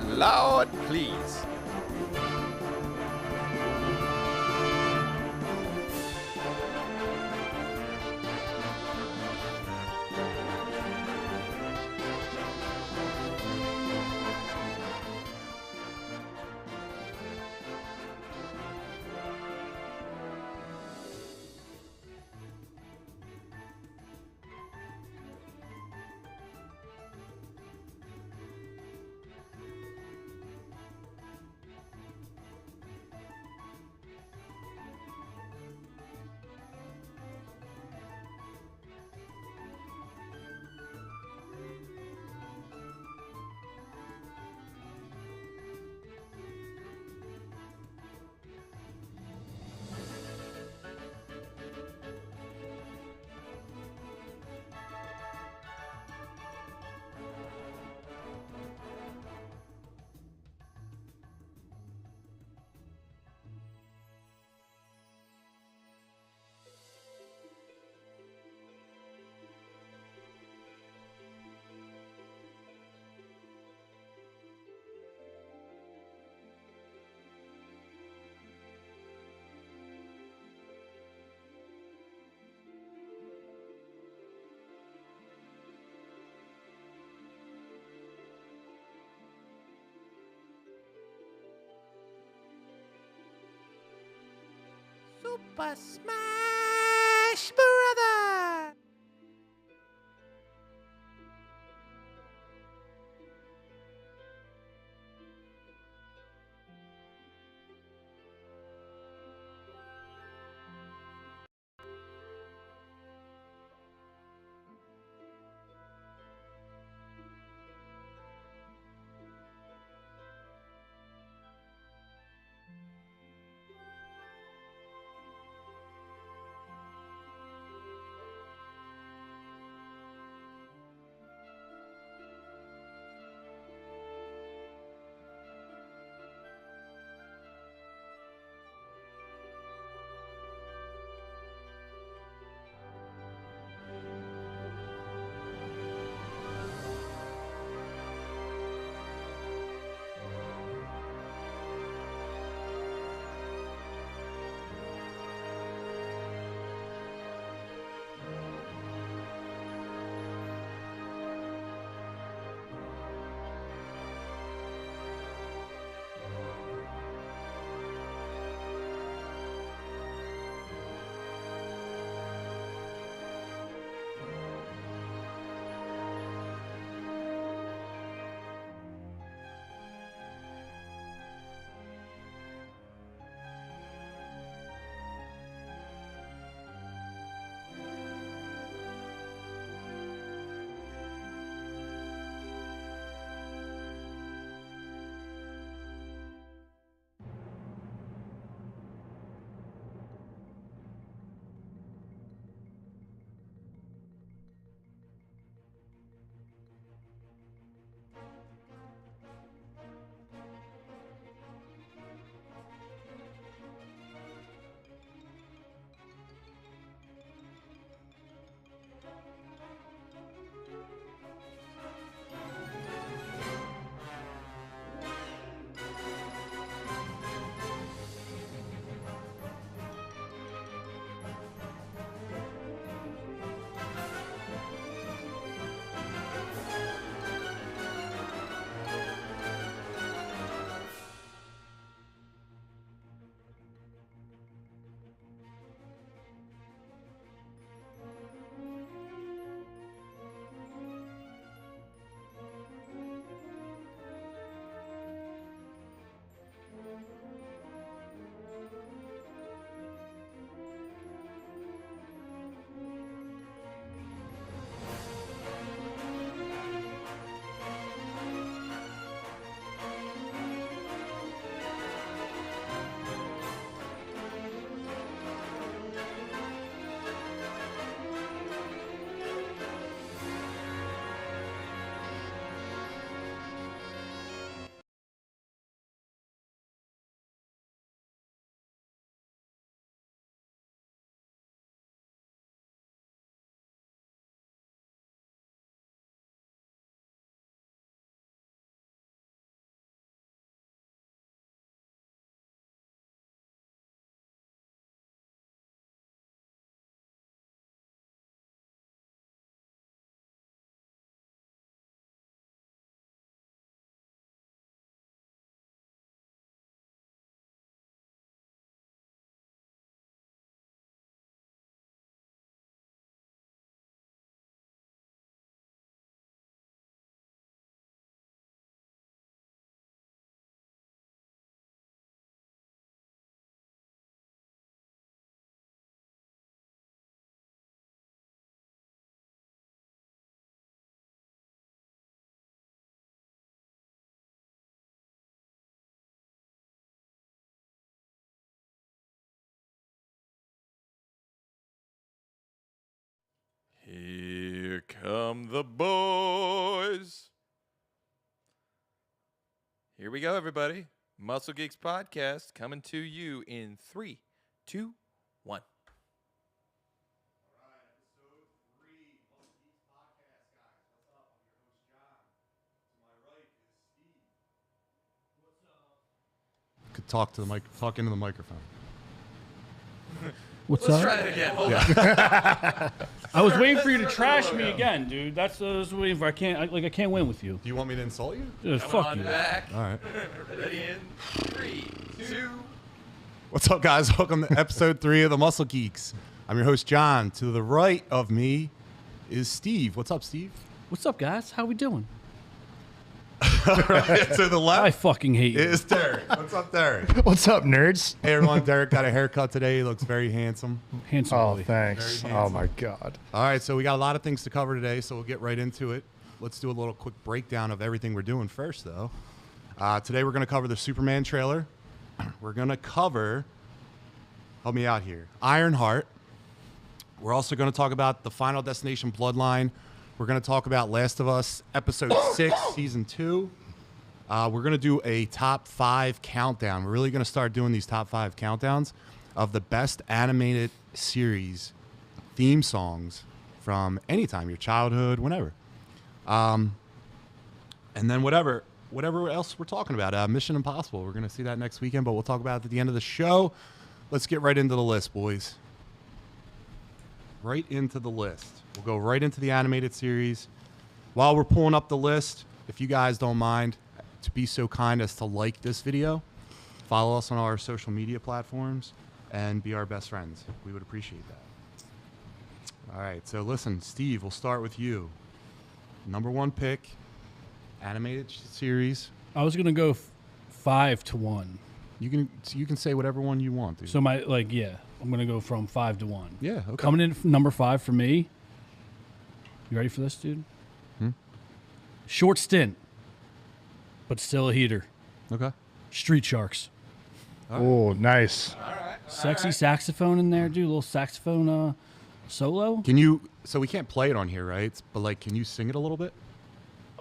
Loud, please. Super Smash Brother! come the boys. Here we go, everybody. Muscle Geeks podcast coming to you in 3, 2, 1. Could talk to the mic, talk into the microphone. What's Let's up? try it again. Hold on. I was waiting for you to trash me again, dude. That's what I was waiting for. I can't win with you. Do you want me to insult you? Just Come fuck on you. back. All right. Ready in 3, 2. What's up, guys? Welcome to episode 3 of the Muscle Geeks. I'm your host, John. To the right of me is Steve. What's up, Steve? What's up, guys? How we doing? To the left I fucking hate you. is Derek. What's up, Derek? What's up, nerds? Hey, everyone. Derek got a haircut today. He looks very handsome. Handsome Oh, boy. thanks. Very Oh, my God. All right, so we got a lot of things to cover today, so we'll get right into it. Let's do a little quick breakdown of everything we're doing first, though. Today we're going to cover the Superman trailer. We're going to cover, help me out here, Ironheart. We're also going to talk about the Final Destination Bloodline. We're going to talk about Last of Us Episode 6, Season 2. We're going to do a top 5 countdown. We're really going to start doing these top 5 countdowns of the best animated series theme songs from any time, your childhood, whenever. And then whatever else we're talking about. Mission Impossible. We're going to see that next weekend, but we'll talk about it at the end of the show. Let's get right into the list, boys. Right into the list. We'll go right into the animated series. While we're pulling up the list, if you guys don't mind, to be so kind as to like this video, follow us on our social media platforms, and be our best friends. We would appreciate that. All right, so listen, Steve, we'll start with you. Number 1 pick, animated series. I was gonna go 5-1. You can say whatever one you want, dude. So I'm gonna go from 5-1. Yeah, okay. Coming in number 5 for me. You ready for this, dude? Short stint, but still a heater. Okay. Street Sharks. Oh, nice. Sexy saxophone in there, dude. A little saxophone solo. Can you? So we can't play it on here, right? But like, can you sing it a little bit?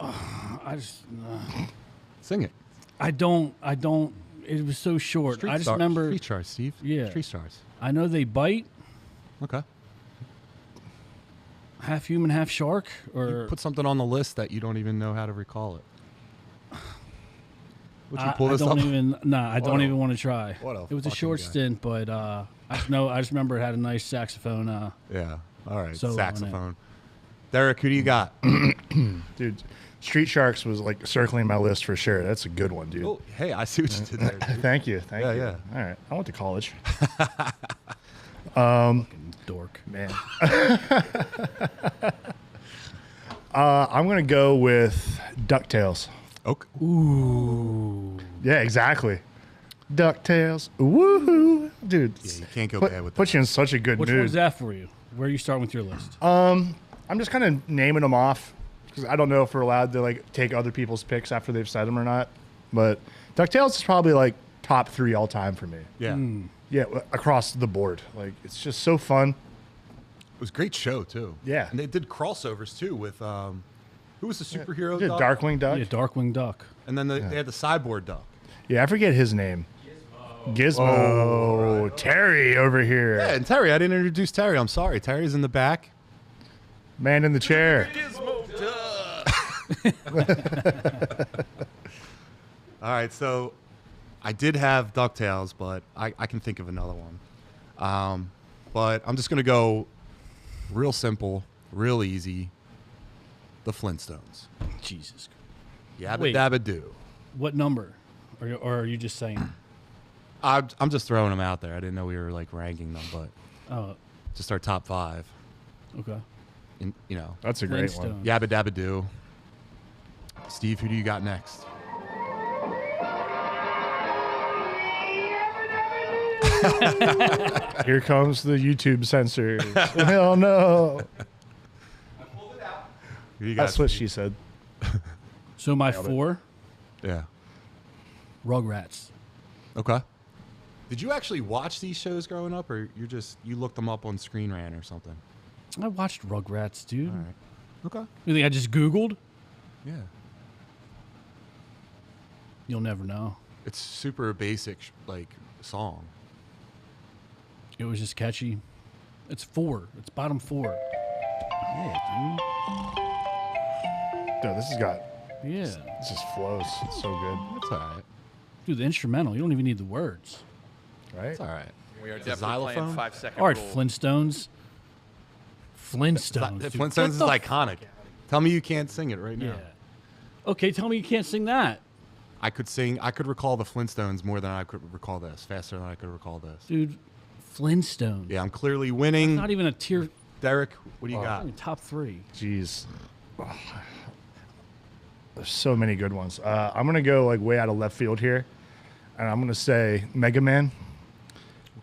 I just. Sing it. I don't. It was so short. I just remember. Street Stars, Steve. Yeah. Street Stars. I know they bite. Okay. Half human, half shark. Or You put something on the list that you don't even know how to recall it. Would you pull this I don't up? even. Nah, I don't What a- even want to try. what a It was a fucking short guy. stint, but I just remember it had a nice saxophone. Yeah. All right. Solo on it. Saxophone. Derek, who do you got? Dude, Street Sharks was like circling my list for sure. That's a good one, dude. Oh, hey, I see what you did there. Dude. Thank you. Thank Yeah, you. yeah. All right. I went to college. Dork. Man. I'm going to go with DuckTales. Okay. Ooh. Yeah, exactly. DuckTales. Woohoo. Dude. Yeah, you can't go put, bad with put that. you in such a good Which mood. one's that for you? Where are you starting with your list? I'm just kind of naming them off because I don't know if we're allowed to like take other people's picks after they've said them or not. But DuckTales is probably like top 3 all time for me. Yeah. Yeah, across the board. Like it's just so fun. It was a great show, too. Yeah. And they did crossovers, too, with, who was the superhero Yeah, duck? Darkwing Duck. Yeah, Darkwing Duck. And then they had the cyborg duck. Yeah, I forget his name. Gizmo. Terry over here. Yeah, and Terry. I didn't introduce Terry. I'm sorry. Terry's in the back. Man in the chair. All right, so I did have DuckTales, but I can think of another one. But I'm just going to go real simple, real easy. The Flintstones. Jesus. Yabba Wait. dabba do. What number? Or are you just saying? I'm just throwing them out there. I didn't know we were like ranking them, but Oh, just our top 5. okay. In, you know, That's a great one. Flintstones. Yabba dabba do. Steve, who do you got next? Here comes the YouTube censors. Oh no. Who do you got? That's what Steve? she said. So my Nailed it. 4, Yeah. Rugrats. Okay. Did you actually watch these shows growing up, or you looked them up on Screen Rant or something? I watched Rugrats, dude. All right. Okay. You think I just Googled? Yeah. You'll never know. It's super basic, like, song. It was just catchy. It's 4. It's bottom 4. Yeah, Dude, this has got. dude. Yeah. This just flows. It's so good. It's all right. Dude, the instrumental. You don't even need the words. Right? It's all right. We are a definitely playing xylophone? 5-second All right, rule. Flintstones. Flintstones. dude. Flintstones Get is the iconic. Tell me you can't sing it right now. Yeah. Okay, tell me you can't sing that. I could recall the Flintstones more than I could recall this. Faster than I could recall this. Dude, Flintstones. Yeah, I'm clearly winning. Not even a tier. Derek, what do you Not got? even top 3. Jeez. There's so many good ones. I'm gonna go like way out of left field here, and I'm gonna say Mega Man.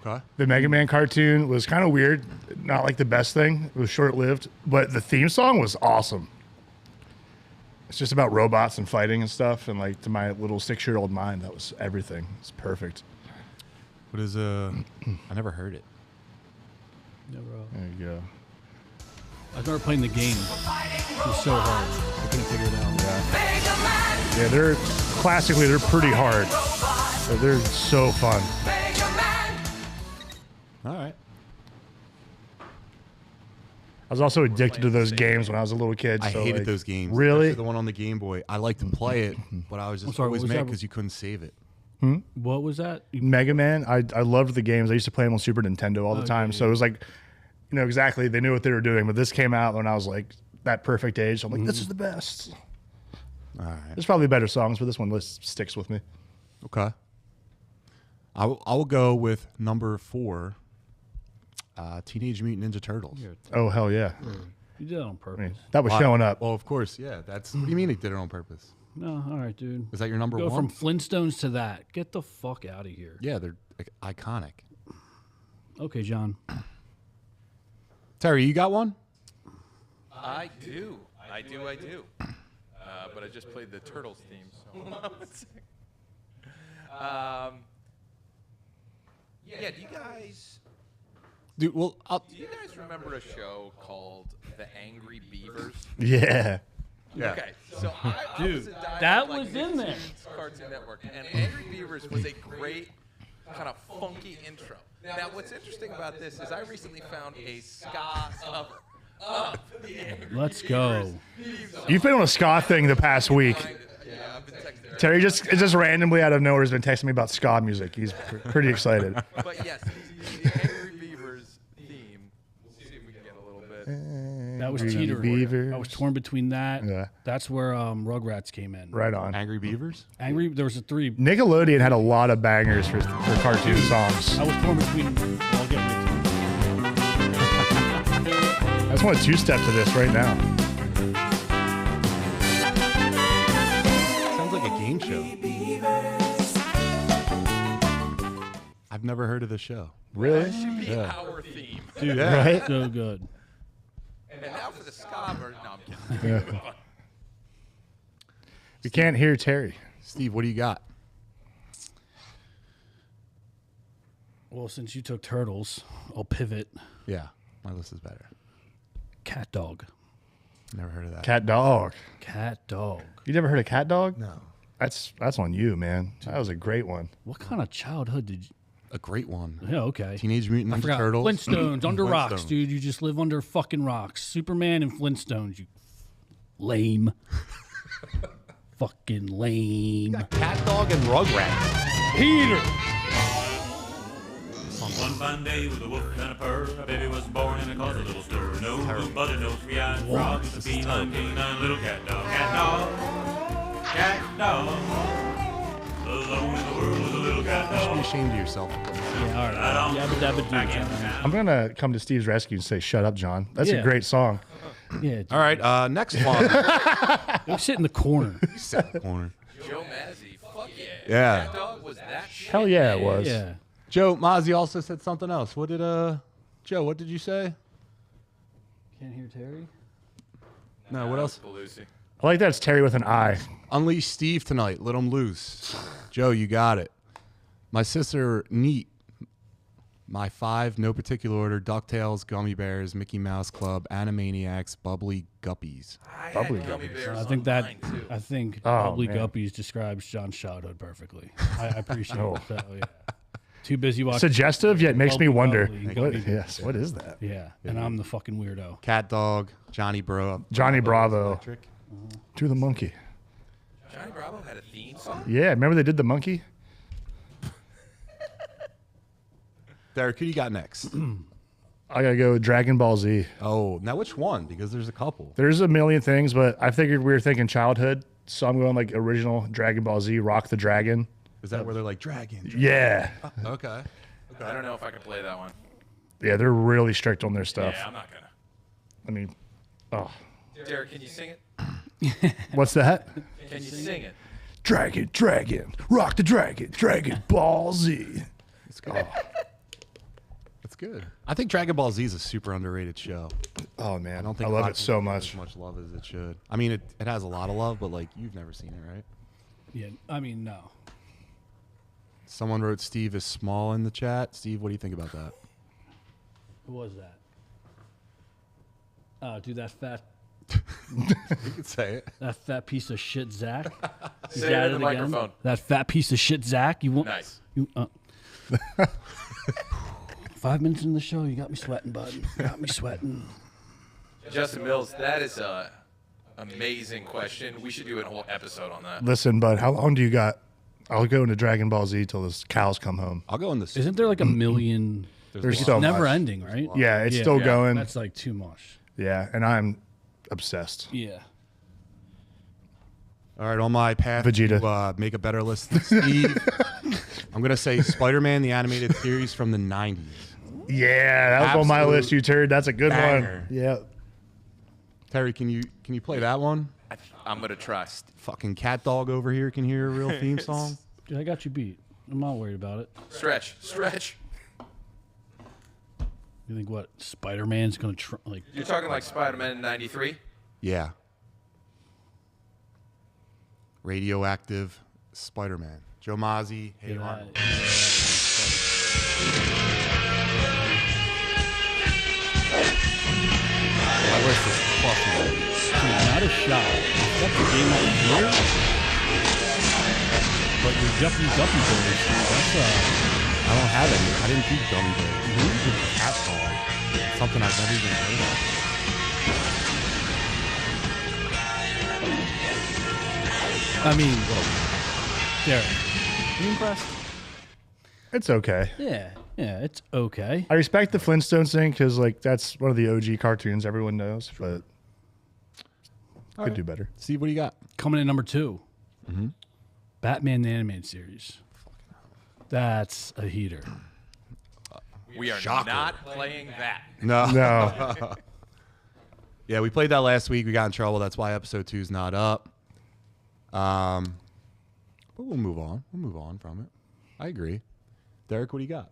Okay. The Mega Man cartoon was kind of weird, not like the best thing. It was short-lived, but the theme song was awesome. It's just about robots and fighting and stuff, and like to my little 6-year-old mind, that was everything. It's perfect. What is I never heard it. Never. There you go. I started playing the game. It was so hard. I couldn't figure it out. Yeah, they're classically they're pretty hard, but they're so fun. All right. I was also addicted to those games when I was a little kid. I so, hated like, those games. Really? Especially the one on the Game Boy. I liked to play it, but I was just sorry, always what was mad that? because you couldn't save it. What was that? Mega Man, I loved the games. I used to play them on Super Nintendo all the time. So it was like, you know, exactly, they knew what they were doing. But this came out when I was like that perfect age. So I'm like, this is the best. All right. There's probably better songs, but this one list sticks with me. Okay. I will go with number 4, Teenage Mutant Ninja Turtles. Oh, hell yeah. You did it on I purpose. mean, that was showing up. Well, of course, yeah. That's what do you mean it did it on purpose? No, all right, dude. Is that your number Go 1? from Flintstones to that. Get the fuck out of here. Yeah, they're iconic. Okay, John. Terry, you got one? I do. But I just played the Turtles theme. So. Yeah, do you guys Dude, well, remember a show called The Angry Beavers? Yeah. yeah. Okay, so I was a diehard, that like, was in there. Nicktoons Cartoon Network, and Angry Beavers was a great kind of funky intro. Now, what's interesting about this is I recently found a ska cover of the Angry Let's Beavers go. theme song. You've been on a ska thing the past week. Yeah, I've been texting her. Terry just randomly out of nowhere has been texting me about ska music. He's pretty excited. But yes, the Angry Beavers theme. We'll see if we can get a little bit. That was Angry teetering. Beavers. I was torn between that. Yeah. That's where Rugrats came in. Right on. Angry Beavers? Angry. There was a 3. Nickelodeon had a lot of bangers for cartoon songs. I was torn between. Well, I'll get into it. I just want to two-step to this right now. Sounds like a game show. I've never heard of this show. Really? Should be our theme. Dude, Right? So good. And now for the ska version. No, I'm kidding. Yeah. We can't hear Terry. Steve, what do you got? Well, since you took Turtles, I'll pivot. Yeah, my list is better. Cat Dog. Never heard of that. Cat Dog. Cat Dog. You never heard of Cat Dog? No. That's on you, man. That was a great one. What kind of childhood did you? A great one. Yeah, okay. Teenage Mutant I Ninja forgot. Turtles. Flintstones, under rocks, Flintstones. dude. You just live under fucking rocks. Superman and Flintstones, you lame. Fucking lame. Cat Dog and Rugrats. Peter! One fine day with a woof and a purr, a baby was born and it caused a little stir. No blue butted, no three-eyed frog, just a feline, canine little cat dog. Cat dog, cat dog. Alone in the world with a little cat You should be dog. ashamed of yourself. Yeah, all right. Yabba dabba doo, Back in John. town. I'm going to come to Steve's rescue and say, shut up, John. That's Yeah. a great song. Yeah, All right, next one. go sit in the corner. Sit in the corner. Joe Mazzy, fuck yeah. Yeah. Cat Dog was that shit. Hell yeah, it was. Yeah. Joe Mozzie also said something else. What did Joe? What did you say? Can't hear Terry? No. What else? Belushi. I like that it's Terry with an I. Unleash Steve tonight. Let him loose. Joe, you got it. My sister Neat My 5, no particular order: DuckTales, Gummy Bears, Mickey Mouse Club, Animaniacs, Bubbly Guppies. I Bubbly had gummy bears I think on that mine, too. I think Oh, Bubbly man. Guppies describes John's childhood perfectly. I appreciate Oh. it. So, yeah. Too busy watching. Suggestive, yet makes me Bubbly wonder. Bubbly What, Gummy Bears. yes, what is that? Yeah, and I'm the fucking weirdo. Cat Dog, Johnny Bravo. Electric. To the monkey. Johnny Bravo had a theme song? Yeah, remember they did the monkey? Derek, who you got next? I gotta go with Dragon Ball Z. Oh, now which one? Because there's a couple. There's a million things, but I figured we were thinking childhood, so I'm going like original Dragon Ball Z, Rock the Dragon. Is that where they're like dragon? Yeah. Okay. I don't know if I can play that one. Yeah, they're really strict on their stuff. Yeah, I'm not gonna. I mean, oh, Derek, can you sing it? what's that? Can you sing it? Dragon, Rock the Dragon, Dragon Ball Z. That's good. I think Dragon Ball Z is a super underrated show. Oh man, I don't think I a love lot it of so people give much. as much love as it should. I mean, it has a lot of love, but like you've never seen it, right? Yeah, I mean, no. Someone wrote Steve is small in the chat. Steve, what do you think about that? Who was that? Oh, dude, that fat You could say it. piece of shit, Zach. He's Say it at in the again. microphone. That fat piece of shit, Zach. You won't. Nice. You, 5 minutes in the show, you got me sweating, bud. You got me sweating. Justin Mills, that is a amazing question. We should do a whole episode on that. Listen, bud, how long do you got? I'll go into Dragon Ball Z till the cows come home. I'll go in this. Isn't there like a million? There's It's so never much. ending, right? Yeah, it's still going. That's like too much. Yeah, and I'm obsessed. Yeah. All right, on my path Vegeta. to make a better list than Steve, I'm going to say Spider-Man, the animated series from the 90s. Yeah, that was on my Absolute list, you turd. That's a good banger. one. Yeah. Terry, can you play that one? I'm gonna trust. Fucking cat dog over here can hear a real theme song. Dude, I got you beat. I'm not worried about it. Stretch. You think what? Spider-Man's gonna like? You're talking like Spider-Man in '93. Yeah. Radioactive Spider-Man. Joe Mozzie, Hey Arnold. My list is fucking. Dude, not a shot. That's the game of the year. But your Guppy Boys, that's I don't have any. I didn't do Gummy Bears. Who's the cat dog? Something I've never even heard of. I mean, Derek, are you impressed? It's okay. Yeah, it's okay. I respect the Flintstones thing because, like, that's one of the OG cartoons everyone knows, but could do better. Steve, what do you got? Coming in number 2, Batman the Animated Series. That's a heater. We are Shocker. not playing that. No. No. Yeah, we played that last week. We got in trouble. That's why episode 2 is not up. But we'll move on. We'll move on from it. I agree. Derek, what do you got?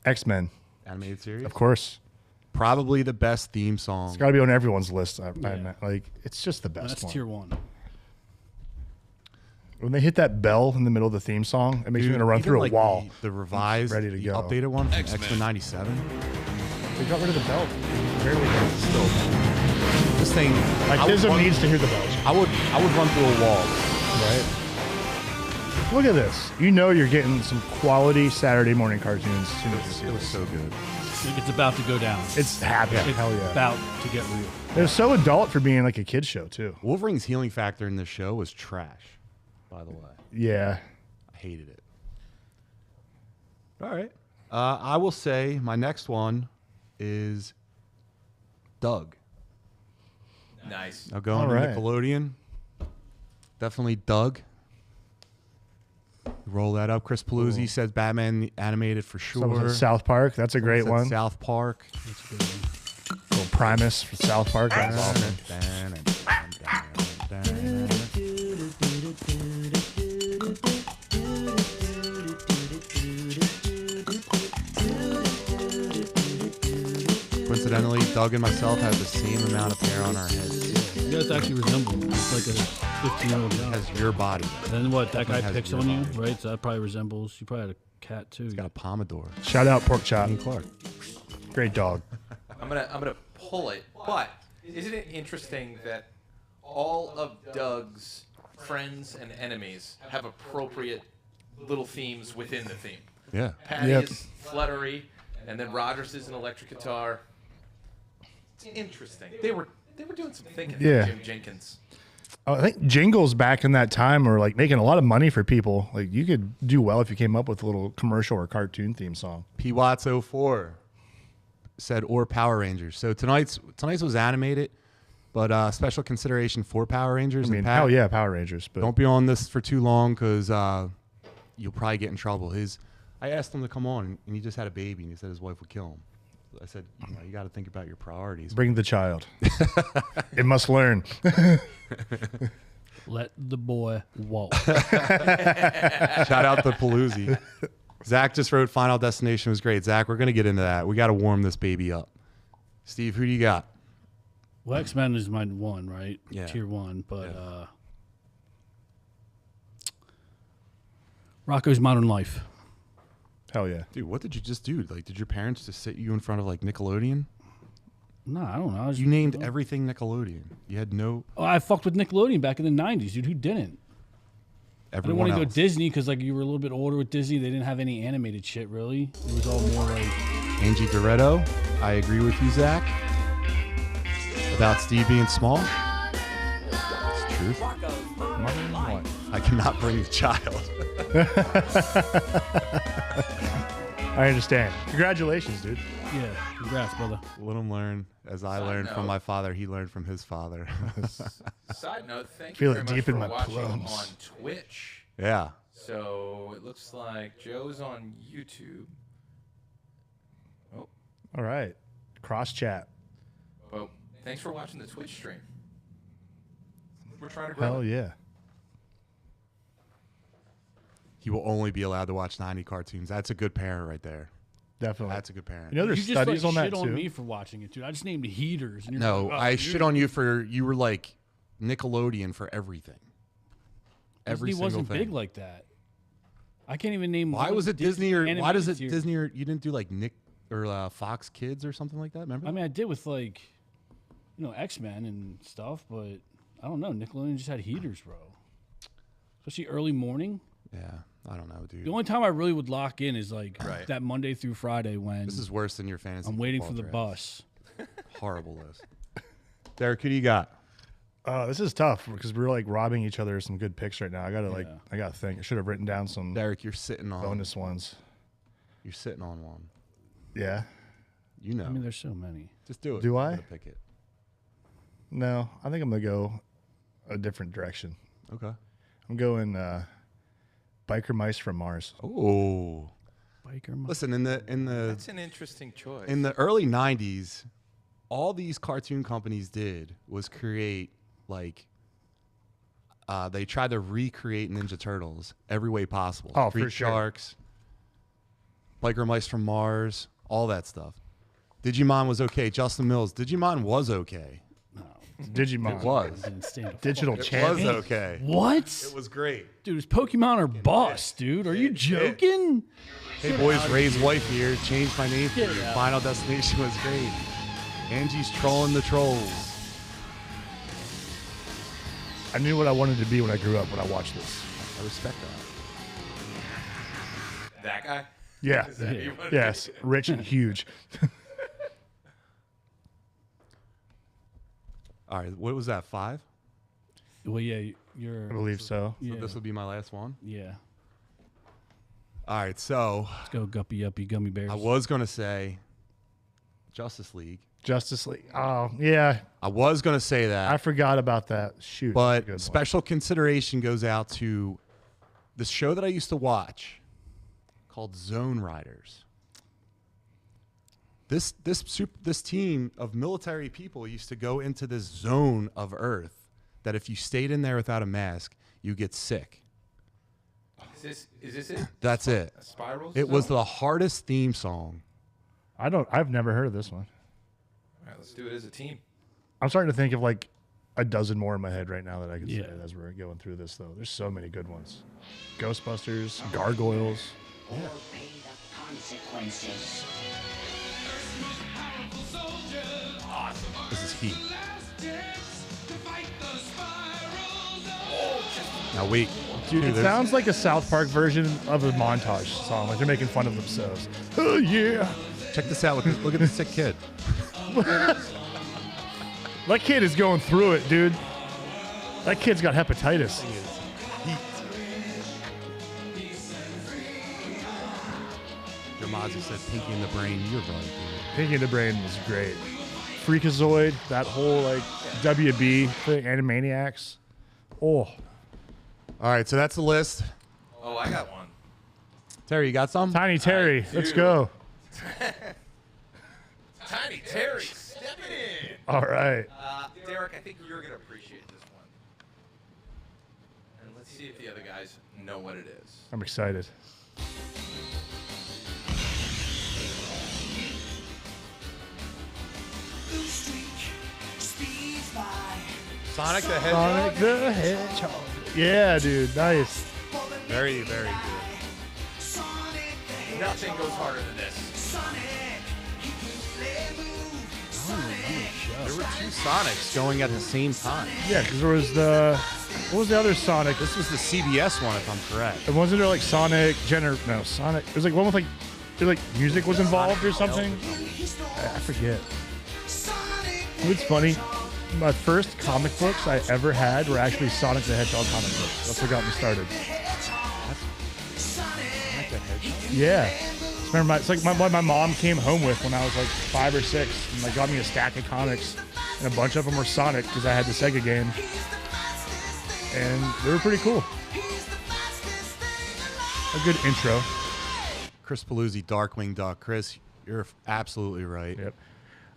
X-Men, Animated series? of course. Probably the best theme song. It's got to be on everyone's list. Like, it's just the best That's one. tier 1. When they hit that bell in the middle of the theme song, it makes me want to run even through like a wall. The revised, Ready to the go. updated one from X-Men 97. They got rid of the bell. Barely Still, this thing, Like, I would Tism run- needs to hear the bells. I would run through a wall. Right? Look at this. You know you're getting some quality Saturday morning cartoons as soon as you see It was this. so good. It's about to go down. It's happy. It's Hell yeah. about to get real. It was so adult for being like a kid's show, too. Wolverine's healing factor in this show was trash, by the way. Yeah. I hated it. All right. I will say my next one is Doug. Nice. Now going to All right. Nickelodeon. Definitely Doug. Roll that up. Chris Paluzzi says Batman animated for Someone sure. said South Park. That's a great Said one. South Park. Little Primus for South Park. That's awesome. Coincidentally, Doug and myself have the same amount of hair on our heads. You guys actually resemble him. It's like a 15-year-old guy. Has your body. And then what? That guy has picks your on you, body. right? So that probably resembles. You probably had a cat too. He's got a Pomodoro. Shout out Pork Chop. Ian Clark. Great dog. I'm gonna pull it, but isn't it interesting that all of Doug's friends and enemies have appropriate little themes within the theme? Yeah. Patty Yep. is fluttery, and then Rogers is an electric guitar. It's interesting. They were doing some thinking. Yeah. Jim Jenkins. Oh, I think jingles back in that time were like making a lot of money for people. Like you could do well if you came up with a little commercial or cartoon theme song. P Watts 04 said or Power Rangers. So tonight's was animated, but special consideration for Power Rangers. I mean, and Pat, hell yeah, Power Rangers. But don't be on this for too long because you'll probably get in trouble. I asked him to come on, and he just had a baby, and he said his wife would kill him. I said, you got to think about your priorities. bring the child. It must learn. Let the boy walk. Shout out to Paloozie. Zach just wrote Final Destination was great. Zach, we're going to get into that. We got to warm this baby up. Steve, who do you got? Well, X-Men is my one, right? Yeah. Tier 1, but Yeah. Rocco's Modern Life. Hell yeah. Dude, what did you just do? Like, did your parents just sit you in front of, like, Nickelodeon? No, I don't know. I was- You named everything Nickelodeon. You had no... Oh, I fucked with Nickelodeon back in the 90s, dude. Who didn't? I didn't Everyone want to go else. Disney because like you were a little bit older with Disney. They didn't have any animated shit really. It was all more like Angie Dorretto, I agree with you, Zach. About Steve being small. It's the truth. I cannot bring the child. I understand. Congratulations, dude. yeah. Congrats, brother. Let him learn. As I learned from note. my father, he learned from his father. Side note, thank Feel you it very deep much in for my watching plums. on Twitch. Yeah. So it looks like Joe's on YouTube. All right. Cross chat. Well, thanks for watching the Twitch stream. We're trying to grow. Hell yeah. He will only be allowed to watch 90 cartoons. That's a good parent right there. Definitely. That's a good parent. You know, there's You just like studies on that shit on too. me for watching it, dude. I just named heaters. And you're No, like, oh, I you're- shit on you for you were like Nickelodeon for everything. Every Disney single wasn't thing. big like that. I can't even name. Why one was it Disney or why does it animated series. Disney or you didn't do like Nick or Fox Kids or something like that? Remember? I mean, I did with like, X-Men and stuff, but I don't know. Nickelodeon just had heaters, bro. Especially early morning. yeah, I don't know, dude. The only time I really would lock in is like Right. that Monday through Friday when This is worse than your fantasy. I'm waiting for football the drafts. bus. Horrible list. Derek, who do you got? This is tough because we're like robbing each other of some good picks right now. I gotta think. I should have written down some Derek, you're sitting on bonus ones. You're sitting on one. Yeah. You know. I mean, there's so many. Just do it. Do I'm I? gonna pick it. No, I think I'm gonna go a different direction. Okay. I'm going Biker Mice from Mars. Oh. Biker Mice. Listen, in the That's an interesting choice. in the early 90s, all these cartoon companies did was create like they tried to recreate Ninja Turtles every way possible. Oh, for Street sure. Sharks, Biker Mice from Mars, all that stuff. Digimon was okay. Justin Mills, Digimon was okay. Digimon. It was. Didn't stand up. Digital It was champion. okay. What? It was great. Dude, is Pokemon or boss, dude? Are you joking? Hey boys, Ray's wife here. Changed my name for you. Final Destination was great. Angie's trolling the trolls. I knew what I wanted to be when I grew up when I watched this. I respect that. that guy? Yeah. Is that who you wanted to Yes. Rich and huge. All right, what was that? 5? Well, yeah, you're. I believe so. Yeah, So this will be my last one. yeah. All right, so Let's go guppy uppy gummy bears. I was gonna say Justice League. Justice League. Oh, yeah. I was gonna say I that, forgot about that. Shoot. that's a good but one. special consideration goes out to the show that I used to watch called Zone Riders. This team of military people used to go into this zone of Earth that if you stayed in there without a mask, you get sick. Is this it? That's it. Spirals? It was the hardest theme song. I've never heard of this one. All right, let's do it as a team. I'm starting to think of like a dozen more in my head right now that I can say Yeah. as we're going through this, though. There's so many good ones. Ghostbusters, Gargoyles. or pay the consequences. This is heat. Now wait. Dude, it there's- sounds like a South Park version of a montage song. Like they're making fun of themselves. Oh, yeah. Check this out. Look at this sick kid. That kid is going through it, dude. That kid's got hepatitis. Jamazi said Pinky in the Brain. You're right, dude. Pinky in the Brain was great. Freakazoid, that whole like WB thing, Animaniacs. Oh, All right, so that's the list. Oh, I got one. Terry, you got some? Tiny Terry, I let's do. go. Tiny Terry, stepping in. All right. Derek, I think you're going to appreciate this one. And let's see if the other guys know what it is. I'm excited. Sonic the Hedgehog. Sonic the Hedgehog. Yeah, dude, nice. Very, very good. Nothing goes harder than this. There were two Sonics going at the same time. Yeah, because there was what was the other Sonic? This was the CBS one, if I'm correct. And wasn't there like Sonic No, Sonic. It was like one with like, music was involved or something. I forget. It's funny. My first comic books I ever had were actually Sonic the Hedgehog comic books. That's what got me started. Yeah. Remember, it's like my mom came home with when I was like 5 or 6, and like got me a stack of comics, and a bunch of them were Sonic because I had the Sega game, and they were pretty cool. A good intro. Chris Paluzzi, Darkwing Duck. Chris, you're absolutely right. Yep.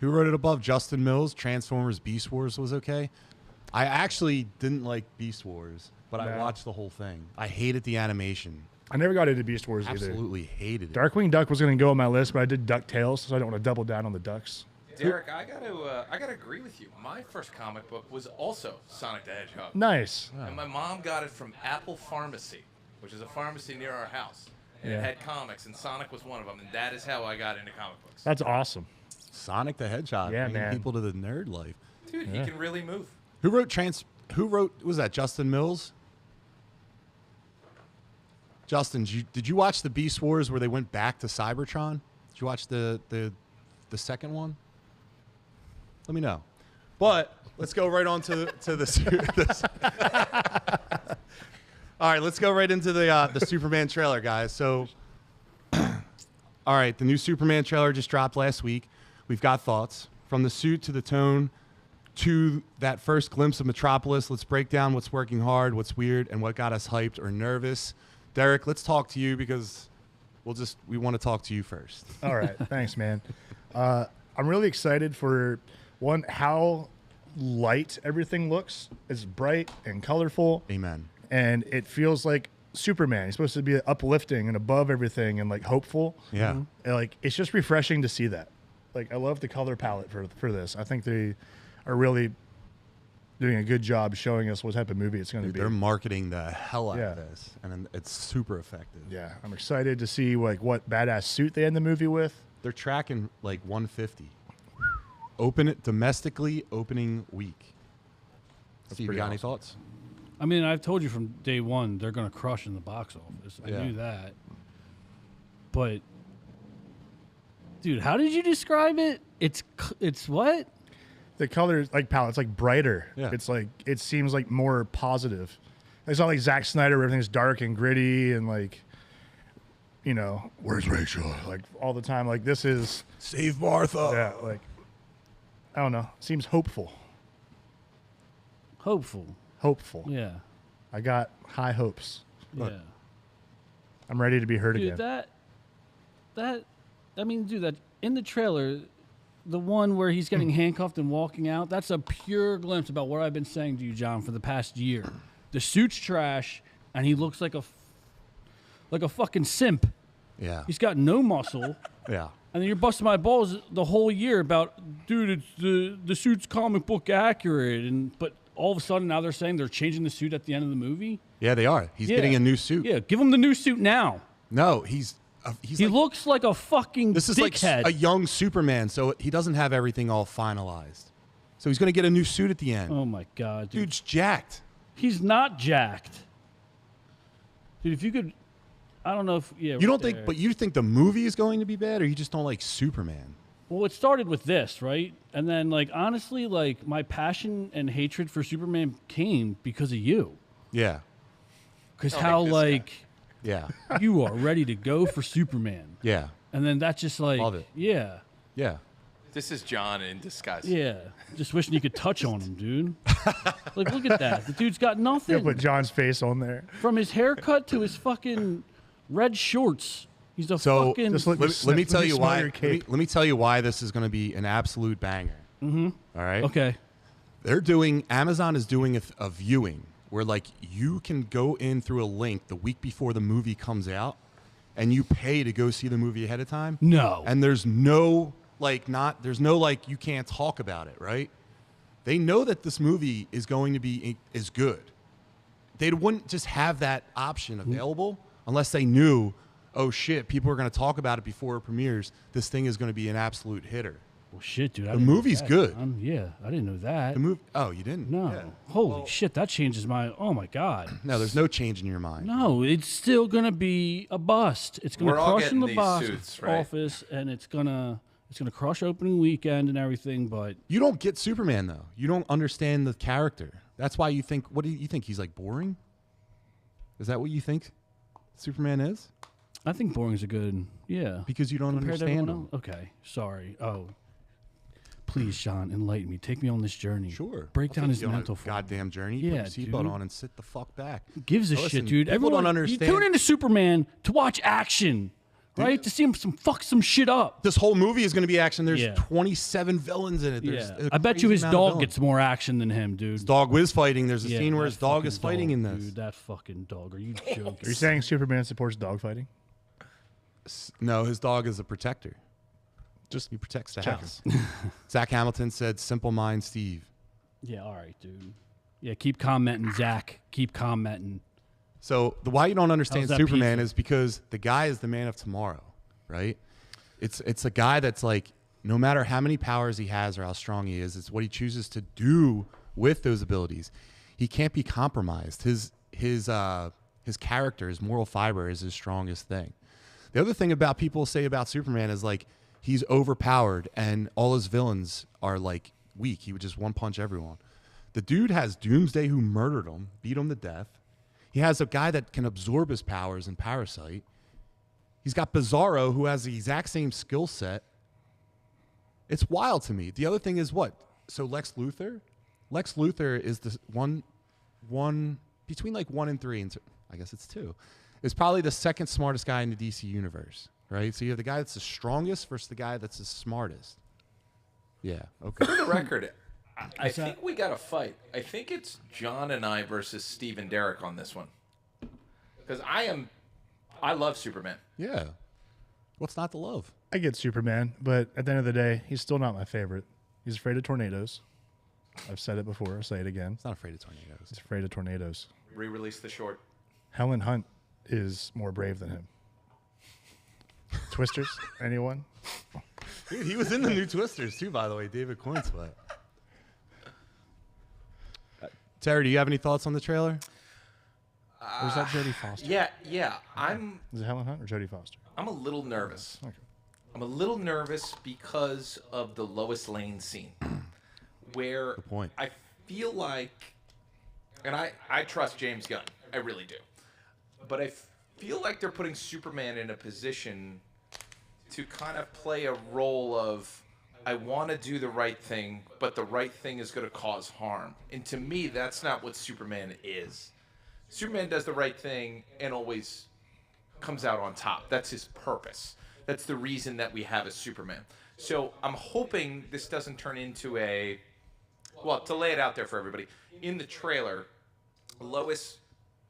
Who wrote it above? Justin Mills. Transformers Beast Wars was okay. I actually didn't like Beast Wars, but I No. watched the whole thing. I hated the animation. I never got into Beast Wars either. Absolutely hated it. Darkwing Duck was going to go on my list, but I did DuckTales, so I don't want to double down on the Ducks. Derek, I gotta agree with you. My first comic book was also Sonic the Hedgehog. Nice. And my mom got it from Apple Pharmacy, which is a pharmacy near our house. And Yeah. it had comics, and Sonic was one of them. And that is how I got into comic books. That's awesome. Sonic the Hedgehog. Yeah, bringing man. people to the nerd life. Dude, Yeah. he can really move. Who wrote was that Justin Mills? Justin, did you watch the Beast Wars where they went back to Cybertron? Did you watch the second one? Let me know. But let's go right on to this. All right, let's go right into the Superman trailer, guys. So, all right, the new Superman trailer just dropped last week. We've got thoughts from the suit to the tone to that first glimpse of Metropolis. Let's break down what's working hard, what's weird, and what got us hyped or nervous. Derek, let's talk to you because we want to talk to you first. All right. Thanks, man. I'm really excited for, one, how light everything looks. It's bright and colorful. Amen. And it feels like Superman. He's supposed to be uplifting and above everything and like hopeful. Yeah. And, like, it's just refreshing to see that. Like, I love the color palette for this. I think they are really doing a good job showing us what type of movie it's going to be. They're marketing the hell out Yeah. of this, and it's super effective. Yeah, I'm excited to see like what badass suit they end the movie with. They're tracking like 150. Open it domestically, opening week. Steve, you pretty got any awesome. thoughts? I mean, I've told you from day one they're going to crush in the box office. I Yeah. knew that. But, dude, how did you describe it? It's what? The colors like palette's like brighter. Yeah. It's like it seems like more positive. It's not like Zack Snyder where everything's dark and gritty and like, you know, where's Rachel? Like all the time. Like this is Save Martha. yeah, like I don't know. Seems hopeful. Hopeful. Hopeful. Yeah. I got high hopes. Look. Yeah. I'm ready to be heard Dude, again. I mean, dude, that in the trailer, the one where he's getting handcuffed and walking out, that's a pure glimpse about what I've been saying to you, John, for the past year. The suit's trash, and he looks like a fucking simp. Yeah. He's got no muscle, Yeah. and then you're busting my balls the whole year about, dude, it's the suit's comic book accurate, but all of a sudden now they're saying they're changing the suit at the end of the movie. Yeah, they are. He's Yeah. getting a new suit. Yeah, give him the new suit now. No, He looks like a fucking this is dickhead. like a young Superman, so he doesn't have everything all finalized. So he's going to get a new suit at the end. Oh my god, dude. Dude's jacked. He's not jacked. Dude, if you could, I don't know if You don't think, but you think the movie is going to be bad, or you just don't like Superman? Well, it started with this, right? And then, like, honestly, like, my passion and hatred for Superman came because of you. Yeah. Because how, like, Yeah. you are ready to go for Superman. Yeah. And then that's just like, Love it. Yeah. Yeah. This is John in disguise. Yeah. Just wishing you could touch on him, dude. Like, look at that. The dude's got nothing. Yeah, put John's face on there. From his haircut to his fucking red shorts. He's a So fucking... just let me tell you why. Let Let me tell you why this is going to be an absolute banger. Mm-hmm. All right. Okay. Amazon is doing a viewing where like you can go in through a link the week before the movie comes out, and you pay to go see the movie ahead of time. No. And there's no you can't talk about it, right? They know that this movie is going to be is good. They wouldn't just have that option available unless they knew, oh shit, people are going to talk about it before it premieres. This thing is going to be an absolute hitter. Well, shit, dude. The movie's good. Yeah, I didn't know that. The movie. Oh, you didn't? No. Yeah. Holy shit, that changes my... Oh, my God. No, there's no change in your mind. No, it's still going to be a bust. It's going to We're all crush in getting the these box suits, right? office, and it's going to crush opening weekend and everything, but... You don't get Superman, though. You don't understand the character. That's why you think... What do you think? He's, like, boring? Is that what you think Superman is? I think boring's a good... Yeah. Because you don't Compared to understand everyone him. else? Okay, sorry. Oh. Please, Sean, enlighten me. Take me on this journey. Sure. Break I'll down take his you on a mental... goddamn journey. Yeah, Put your seatbelt dude. on and sit the fuck back. Gives a Listen, shit, dude. people don't You understand. tune into Superman to watch action, right? To see him fuck some shit up. This whole movie is going to be action. There's Yeah. 27 villains in it. There's Yeah. a I bet you crazy his amount of dog villains. gets more action than him, dude. His dog is fighting. There's a Yeah, scene where that his dog fucking is fighting dog, in this. Dude, that fucking dog. Are you joking? Are you saying Superman supports dogfighting? No, his dog is a protector. Just He protects the checking. house. Zach Hamilton said, "Simple mind, Steve." Yeah, all right, dude. Yeah, keep commenting, Zach. Keep commenting. So the why you don't understand How's that Superman peaceful? is because the guy is the man of tomorrow, right? It's a guy that's like, no matter how many powers he has or how strong he is, it's what he chooses to do with those abilities. He can't be compromised. His character, his moral fiber is his strongest thing. The other thing about people say about Superman is like he's overpowered and all his villains are like weak. He would just one punch everyone. The dude has Doomsday who murdered him, beat him to death. He has a guy that can absorb his powers in Parasite. He's got Bizarro who has the exact same skill set. It's wild to me. The other thing is what? So Lex Luthor? Lex Luthor is the one between like 1 and 3, and I guess it's 2. Is probably the second smartest guy in the DC universe, right? So you have the guy that's the strongest versus the guy that's the smartest. Yeah, okay. For the record, I think we got to fight. I think it's John and I versus Steve and Derek on this one. Because I love Superman. Yeah. What's not to love? I get Superman, but at the end of the day, he's still not my favorite. He's afraid of tornadoes. I've said it before. I'll say it again. He's not afraid of tornadoes. He's afraid of tornadoes. Re-release the short. Helen Hunt is more brave than him. Twisters? Anyone? Dude, he was in the new Twisters too, by the way. David Coyne's what? Terry, do you have any thoughts on the trailer? Or is that Jodie Foster? Yeah. I'm Is it Helen Hunt or Jodie Foster? a little nervous. Okay. I'm a little nervous because of the Lois Lane scene, where Good point. I feel like, and I trust James Gunn, I really do, but I feel like they're putting Superman in a position to kind of play a role of, I want to do the right thing, but the right thing is going to cause harm. And to me, that's not what Superman is. Superman does the right thing and always comes out on top. That's his purpose. That's the reason that we have a Superman. So I'm hoping this doesn't turn into a... Well, to lay it out there for everybody, in the trailer, Lois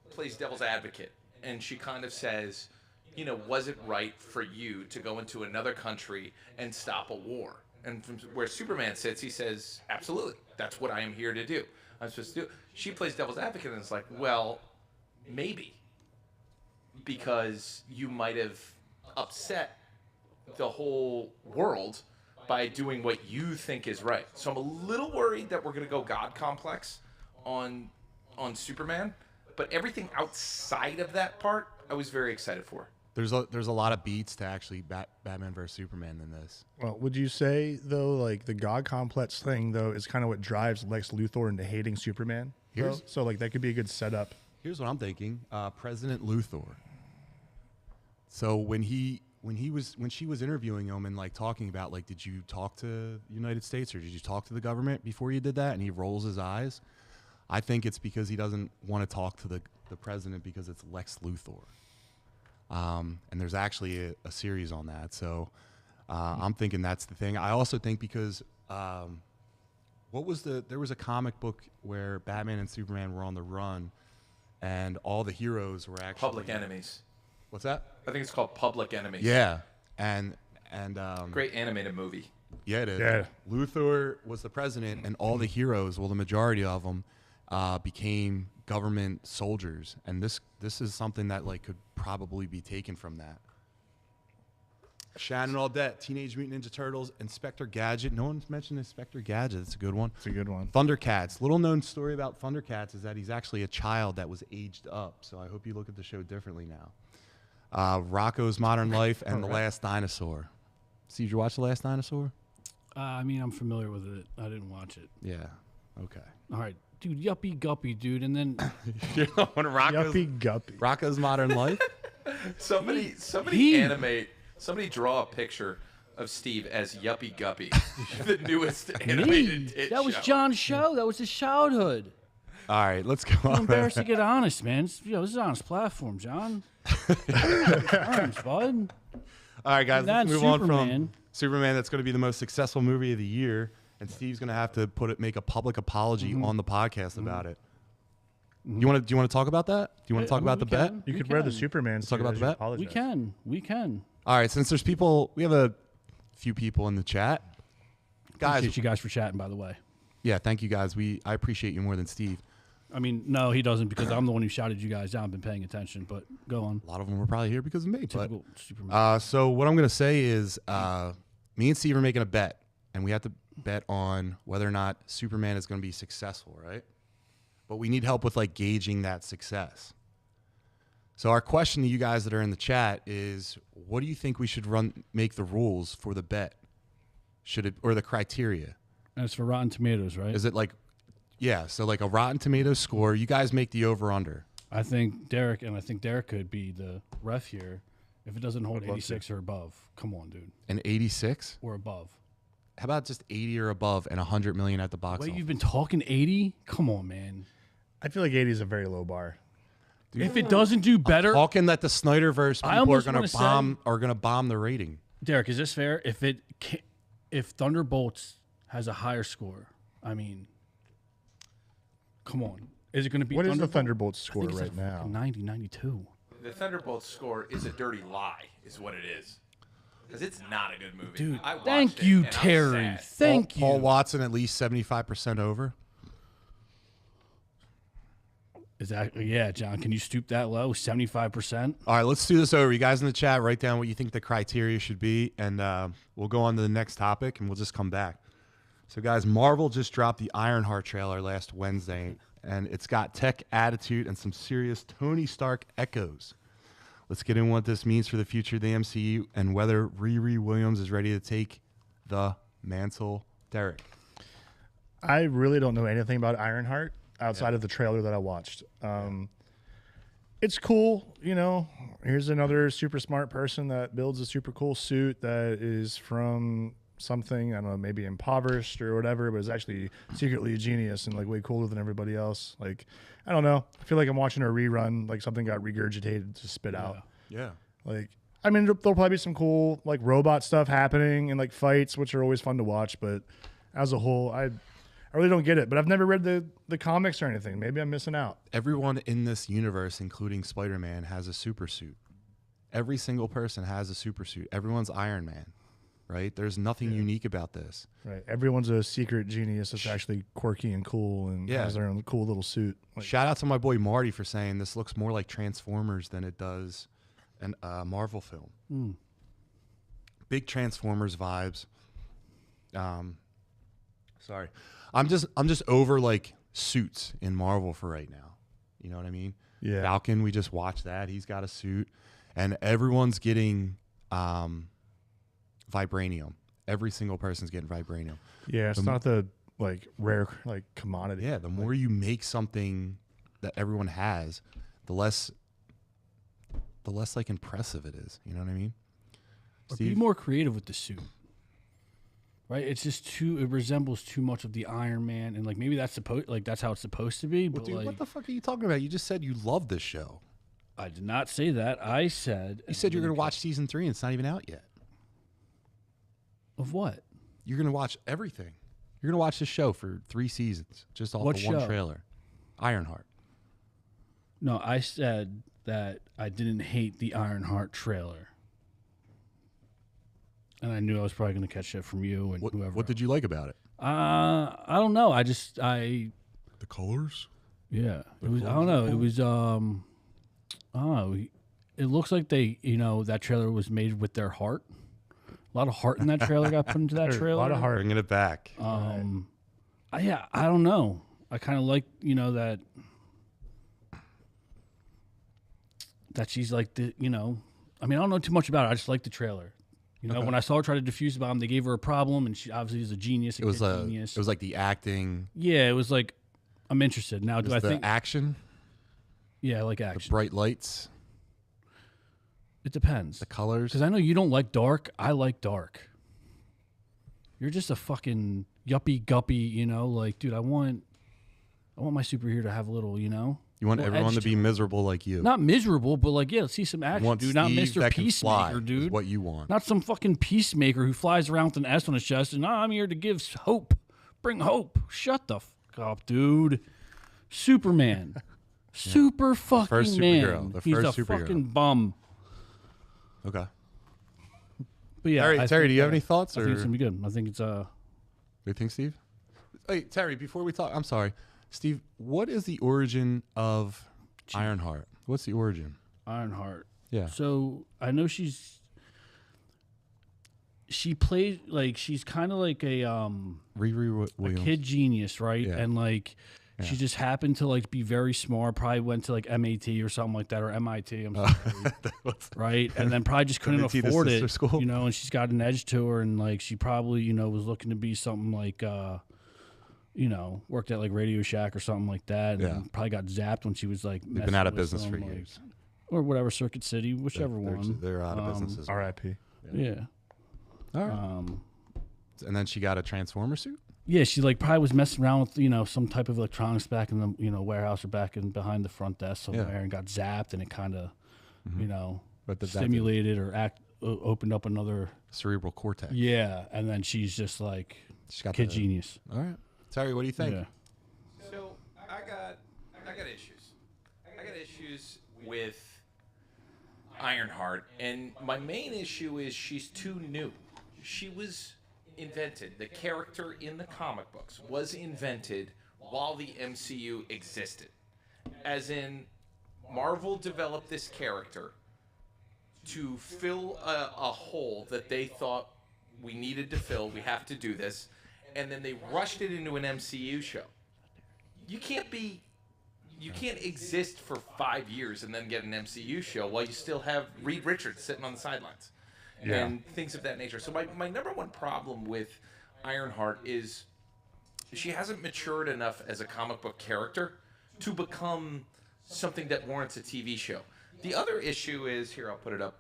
plays devil's advocate, and she kind of says, you know, was it right for you to go into another country and stop a war? And from where Superman sits, he says, absolutely, that's what I am here to do. I'm supposed to do. She plays devil's advocate, and it's like, well, maybe. Because you might have upset the whole world by doing what you think is right. So I'm a little worried that we're going to go God complex on Superman, but everything outside of that part, I was very excited for. There's a lot of beats to actually Batman vs Superman in this. Well, would you say though, like the God complex thing though, is kind of what drives Lex Luthor into hating Superman? So like that could be a good setup. Here's what I'm thinking: President Luthor. So when she was interviewing him and like talking about like, did you talk to the United States or did you talk to the government before you did that? And he rolls his eyes. I think it's because he doesn't want to talk to the president because it's Lex Luthor. And there's actually a series on that. So I'm thinking that's the thing. I also think because there was a comic book where Batman and Superman were on the run and all the heroes were actually Public Enemies. What's that? I think it's called Public Enemies. Yeah. And Great animated movie. yeah, it is. Yeah. Luthor was the president and all the heroes, well the majority of them became government soldiers, and this is something that like could probably be taken from that. Shannon Aldette, Teenage Mutant Ninja Turtles, Inspector Gadget. No one's mentioned Inspector Gadget. It's a good one. It's a good one. Thundercats. Little known story about Thundercats is that he's actually a child that was aged up. So I hope you look at the show differently now. Rocco's Modern Life and The Last Dinosaur. Steve, did you watch The Last Dinosaur? I mean, I'm familiar with it. I didn't watch it. Yeah. Okay. All right, dude, yuppie guppy, dude, and then You know when Yuppie guppy. Rocco's Modern Life? Somebody draw a picture of Steve as Yuppie Guppy, the newest animated hit that was show. John's show. That was his childhood. All right, let's go I'm on. embarrassed to get honest, man. This is an honest platform, John. Terms, bud. All right, guys, That's let's move on Superman. from Superman. That's going to be the most successful movie of the year, and Steve's going to have to make a public apology on the podcast about it. Do you want to talk about that? Do you want to talk about the bet? You could wear the Superman suit. talk about as the you bet? apologize. We can. All right, since there's people, we have a few people in the chat. Guys, Appreciate you guys for chatting, by the way. yeah, thank you guys. I appreciate you more than Steve. I mean, no, he doesn't because I'm the one who shouted you guys down. I've been paying attention, but go on. A lot of them were probably here because of me. But, Typical Superman. so what I'm going to say is me and Steve are making a bet, and we have to bet on whether or not Superman is going to be successful, right? But we need help with like gauging that success. So our question to you guys that are in the chat is, what do you think we should make the rules for the bet? Or the criteria? And it's for Rotten Tomatoes, right? Is it like, yeah, so like a Rotten Tomatoes score, you guys make the over-under. I think Derek could be the ref here if it doesn't hold 86 or above. Come on, dude. An 86? Or above. How about just 80 or above and 100 million at the box Wait, office? you've been talking 80? Come on, man. I feel like 80 is a very low bar. If it doesn't do better, Talking that the Snyderverse I people almost are wanna going to bomb the rating. Derek, is this fair? If Thunderbolts has a higher score, I mean, come on. Is it going to be What is the Thunderbolt? Thunderbolts score right now? 90, 92. The Thunderbolts score is a dirty lie, is what it is. Because it's not a good movie. Dude, I watched thank it, you, and I was Terry. sad. Thank you. Paul Watson at least 75% over. Is that, yeah, John, can you stoop that low? 75%? All right, let's do this over. You guys in the chat, write down what you think the criteria should be, and we'll go on to the next topic, and we'll just come back. So, guys, Marvel just dropped the Ironheart trailer last Wednesday, and it's got tech attitude and some serious Tony Stark echoes. Let's get in what this means for the future of the MCU and whether Riri Williams is ready to take the mantle. Derek. I really don't know anything about Ironheart outside of the trailer that I watched. It's cool, you know. Here's another super smart person that builds a super cool suit that is from something, I don't know, maybe impoverished or whatever, but is actually secretly a genius and like way cooler than everybody else. Like, I don't know. I feel like I'm watching a rerun, like something got regurgitated to spit out. Yeah. Like, I mean, there'll probably be some cool like robot stuff happening and like fights, which are always fun to watch. But as a whole, I really don't get it. But I've never read the comics or anything. Maybe I'm missing out. Everyone in this universe, including Spider-Man, has a super suit. Every single person has a super suit. Everyone's Iron Man, right? There's nothing unique about this. Right. Everyone's a secret genius that's actually quirky and cool and has their own cool little suit. Like, Shout out to my boy Marty for saying this looks more like Transformers than it does Marvel film. Big Transformers vibes. Sorry, I'm just over like suits in Marvel for right now. You know what I mean? Yeah. Falcon, we just watched that. He's got a suit, and everyone's getting vibranium. Every single person's getting vibranium. Yeah, it's not the like rare like commodity. Yeah, the more you make something that everyone has, the less like impressive it is. You know what I mean? Or be more creative with the suit. Right? It's just it resembles too much of the Iron Man, and like maybe that's that's how it's supposed to be. Well, But dude, like, what the fuck are you talking about? You just said you love this show. I did not say that. I said You said you're gonna watch season 3, and it's not even out yet. Of what? You're gonna watch everything. You're gonna watch this show for 3 seasons, just off What the one show? trailer. Ironheart. No, I said that I didn't hate the Ironheart trailer. And I knew I was probably going to catch shit from you and whoever. What did you like about it? I don't know. The colors. Yeah. It was. I don't know. It was. I don't know. It looks like they. That trailer was made with their heart. A lot of heart in that trailer got put into that trailer. A lot of heart. Bringing it back. Yeah. I don't know. I kind of like that she's like the. I mean, I don't know too much about it. I just like the trailer. When I saw her try to defuse the bomb, they gave her a problem, and she obviously is a genius. It was genius. It was like the acting. Yeah, it was like I'm interested now. Do I think action? Yeah, I like The action. bright lights, It depends. the colors. Because I know you don't like dark. I like dark. You're just a fucking yuppie guppy, like, dude, I want my superhero to have a little, You want little everyone edge to be it. miserable like you. Not miserable, but like, yeah, let's see some You action, want dude. Not Steve Mr. that can fly, Peacemaker, is dude. what you want. Not some fucking peacemaker who flies around with an S on his chest and I'm here to give hope. Bring hope. Shut the fuck up, dude. Superman. Super fucking First man. superhero. The He's first a superhero. fucking bum. Okay. But yeah, Terry, I Terry, think, do you have any thoughts? I Or think it's gonna be good. I think it's What do you think, Steve? Wait, Terry, before we talk, I'm sorry. Steve, what is the origin of Ironheart? What's the origin? Ironheart. Yeah. So I know she played like she's kind of like a Riri a Williams. kid genius, right? Yeah. And like she just happened to like be very smart. Probably went to like MAT or something like that, or MIT. I'm sorry, right? And then probably just couldn't MIT, the afford sister it, school. And she's got an edge to her, and like she probably was looking to be something like worked at like Radio Shack or something like that, and Yeah. probably got zapped when she was like They've been messing out of with business for some, like, years. or whatever, Circuit City, whichever one. They're out of businesses. R.I.P. Yeah. All right. And then she got a Transformer suit? Yeah, she like probably was messing around with some type of electronics back in the warehouse or back in behind the front desk somewhere, and got zapped, and it kind of But the stimulated or opened up another cerebral cortex. and then she's just like She's got kid genius. All right. Terry, what do you think? Yeah. So I got issues. I got issues with Ironheart, and my main issue is she's too new. She was invented. The character in the comic books was invented while the MCU existed. As in, Marvel developed this character to fill a hole that they thought we needed to fill. We have to do this. And then they rushed it into an MCU show. You can't exist for 5 years and then get an MCU show while you still have Reed Richards sitting on the sidelines and things of that nature. So my number one problem with Ironheart is she hasn't matured enough as a comic book character to become something that warrants a TV show. The other issue is, here, I'll put it up,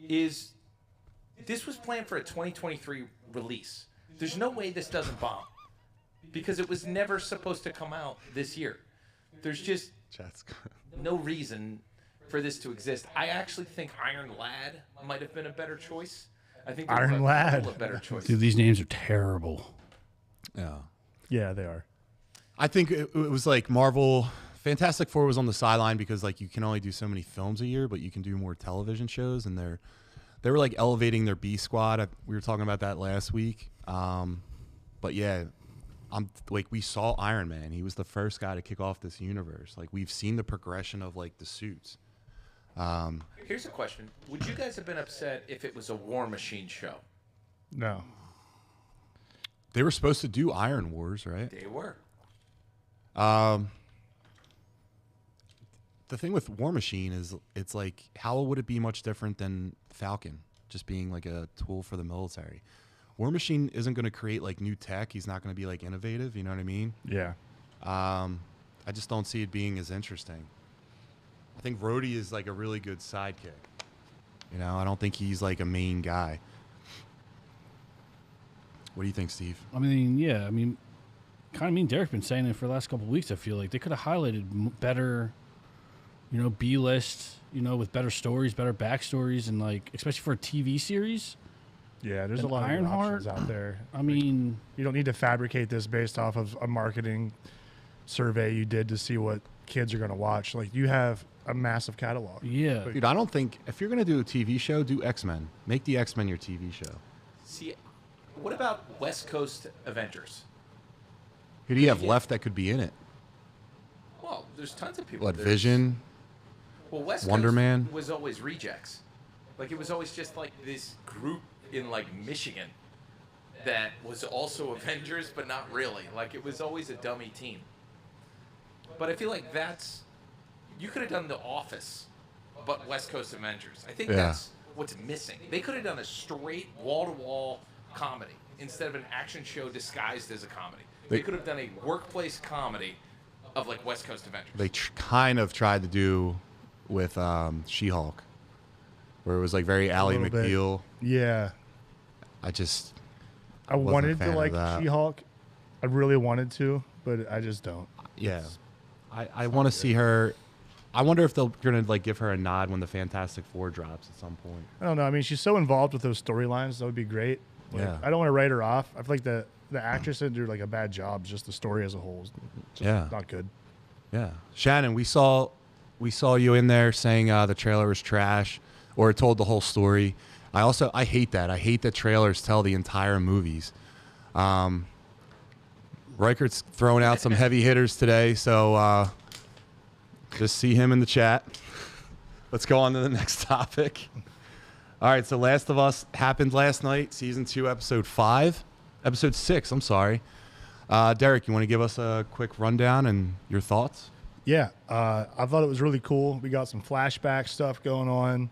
is this was planned for a 2023 release. There's no way this doesn't bomb because it was never supposed to come out this year. There's just no reason for this to exist. I actually think Iron Lad might have been a better choice. I think Iron Lad. a better choice. Dude, these names are terrible. Yeah. Yeah, they are. I think it was like Marvel. Fantastic Four was on the sideline because like you can only do so many films a year, but you can do more television shows, and they were like elevating their B squad. We were talking about that last week. But yeah, we saw Iron Man. He was the first guy to kick off this universe. Like we've seen the progression of like the suits. Here's a question: would you guys have been upset if it was a War Machine show? No. They were supposed to do Iron Wars, right? They were. The thing with War Machine is it's like, how would it be much different than Falcon, just being like a tool for the military? War Machine isn't going to create like new tech. He's not going to be like innovative. You know what I mean? Yeah. I just don't see it being as interesting. I think Rhodey is like a really good sidekick. You know, I don't think he's like a main guy. What do you think, Steve? I mean, yeah. I mean, kind of me and Derek's been saying it for the last couple of weeks. I feel like they could have highlighted better, you know, B-list, you know, with better stories, better backstories, and like, especially for a TV series. Yeah, there's And a lot of good Ironheart, options out there. I mean, You don't need to fabricate this based off of a marketing survey you did to see what kids are going to watch. Like, you have a massive catalog. yeah. Dude, I don't think if you're going to do a TV show, do X-Men. Make the X-Men your TV show. See, what about West Coast Avengers? Who do you have Yeah. left that could be in it? Well, there's tons of people. What, There's- Vision? Well, West Wonder Coast Man? was always rejects. Like, it was always just like this group in like Michigan that was also Avengers, but not really. Like, it was always a dummy team. But I feel like you could have done The Office, but West Coast Avengers. I think Yeah. that's what's missing. They could have done a straight wall-to-wall comedy instead of an action show disguised as a comedy. They could have done a workplace comedy of like West Coast Avengers. They kind of tried to do with She-Hulk, where it was like very Ally little bit. McBeal. Yeah. I just I Wasn't a wanted fan to of like that. She-Hulk. I really wanted to, but I just don't. yeah. I want to see her. I wonder if they're gonna like give her a nod when the Fantastic Four drops at some point. I don't know. I mean, she's so involved with those storylines. That would be great. Like, Yeah. I don't want to write her off. I feel like the actress didn't do like a bad job. Just the story as a whole is just Yeah. not good. Yeah, Shannon, we saw you in there saying the trailer was trash, or it told the whole story. I hate that. I hate that trailers tell the entire movies. Reichert's throwing out some heavy hitters today, so just see him in the chat. Let's go on to the next topic. All right, so Last of Us happened last night, season 2, episode 6. I'm sorry. Derek, you want to give us a quick rundown and your thoughts? Yeah, I thought it was really cool. We got some flashback stuff going on.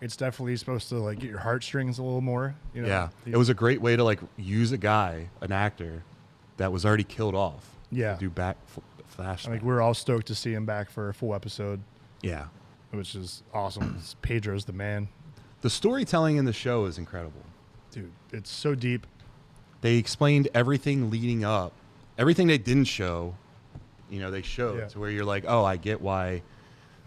It's definitely supposed to like get your heartstrings a little more. You know? Yeah, it was a great way to like use an actor that was already killed off. Yeah. To do flashback. I think we're all stoked to see him back for a full episode, Yeah, which is awesome. Pedro's the man, the storytelling in the show is incredible. dude. It's so deep. They explained everything leading up, everything they didn't show. You know, they showed Yeah. to where you're like, oh, I get why.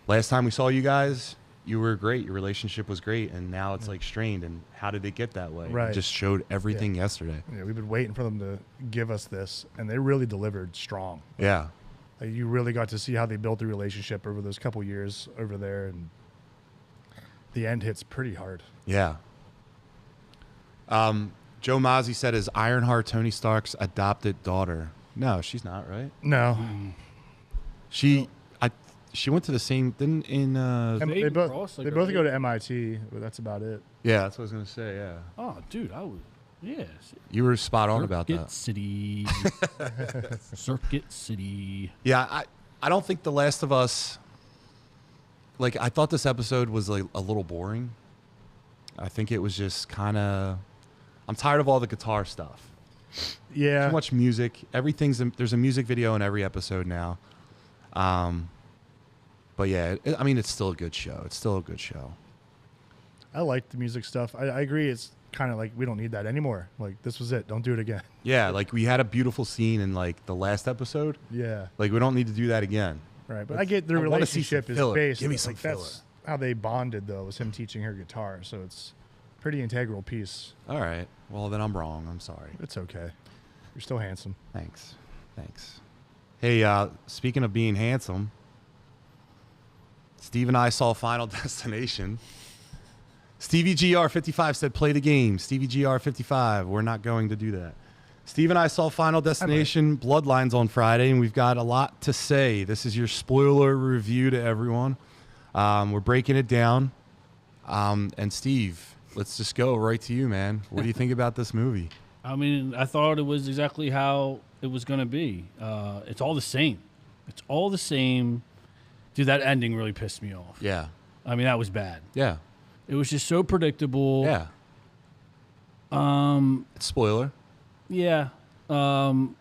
Last time we saw you guys, you were great. Your relationship was great, and now it's like strained. And how did it get that way? Right. It just showed everything yesterday. Yeah, we've been waiting for them to give us this, and they really delivered strong. Yeah. Like, you really got to see how they built the relationship over those couple years over there, and the end hits pretty hard. Yeah. Joe Mozzie said, is Ironheart Tony Stark's adopted daughter? No, she's not, right? No, She went to the same thing in Maybe they both Cross, like, they are both they- go to MIT, but that's about it. yeah, that's what I was gonna say. Yeah, Oh, dude, I would. Yeah. you were spot on about Circuit that. City. Circuit City. Yeah, I don't think The Last of Us. Like, I thought this episode was like a little boring. I think it was just kind of. I'm tired of all the guitar stuff. Yeah, Too much music. There's a music video in every episode now. But yeah, I mean, it's still a good show. It's still a good show. I like the music stuff. I agree. It's kind of like we don't need that anymore. Like, this was it. Don't do it again. Yeah, like we had a beautiful scene in like the last episode. Yeah, Like, we don't need to do that again. right. But I get their I wanna see some relationship is filler. based. Give me like, some that's how they bonded, though, was him teaching her guitar. So it's a pretty integral piece. All right. Well, then I'm wrong. I'm sorry. It's okay. You're still handsome. Thanks. Hey, speaking of being handsome, Steve and I saw Final Destination. Stevie GR55 said, play the game. Stevie GR55, we're not going to do that. Steve and I saw Final Destination Bloodlines on Friday, and we've got a lot to say. This is your spoiler review to everyone. We're breaking it down. And Steve, let's just go right to you, man. What do you think about this movie? I mean, I thought it was exactly how it was going to be. It's all the same. It's all the same. Dude, that ending really pissed me off. Yeah. I mean, that was bad. Yeah. It was just so predictable. Yeah. Spoiler. Yeah. The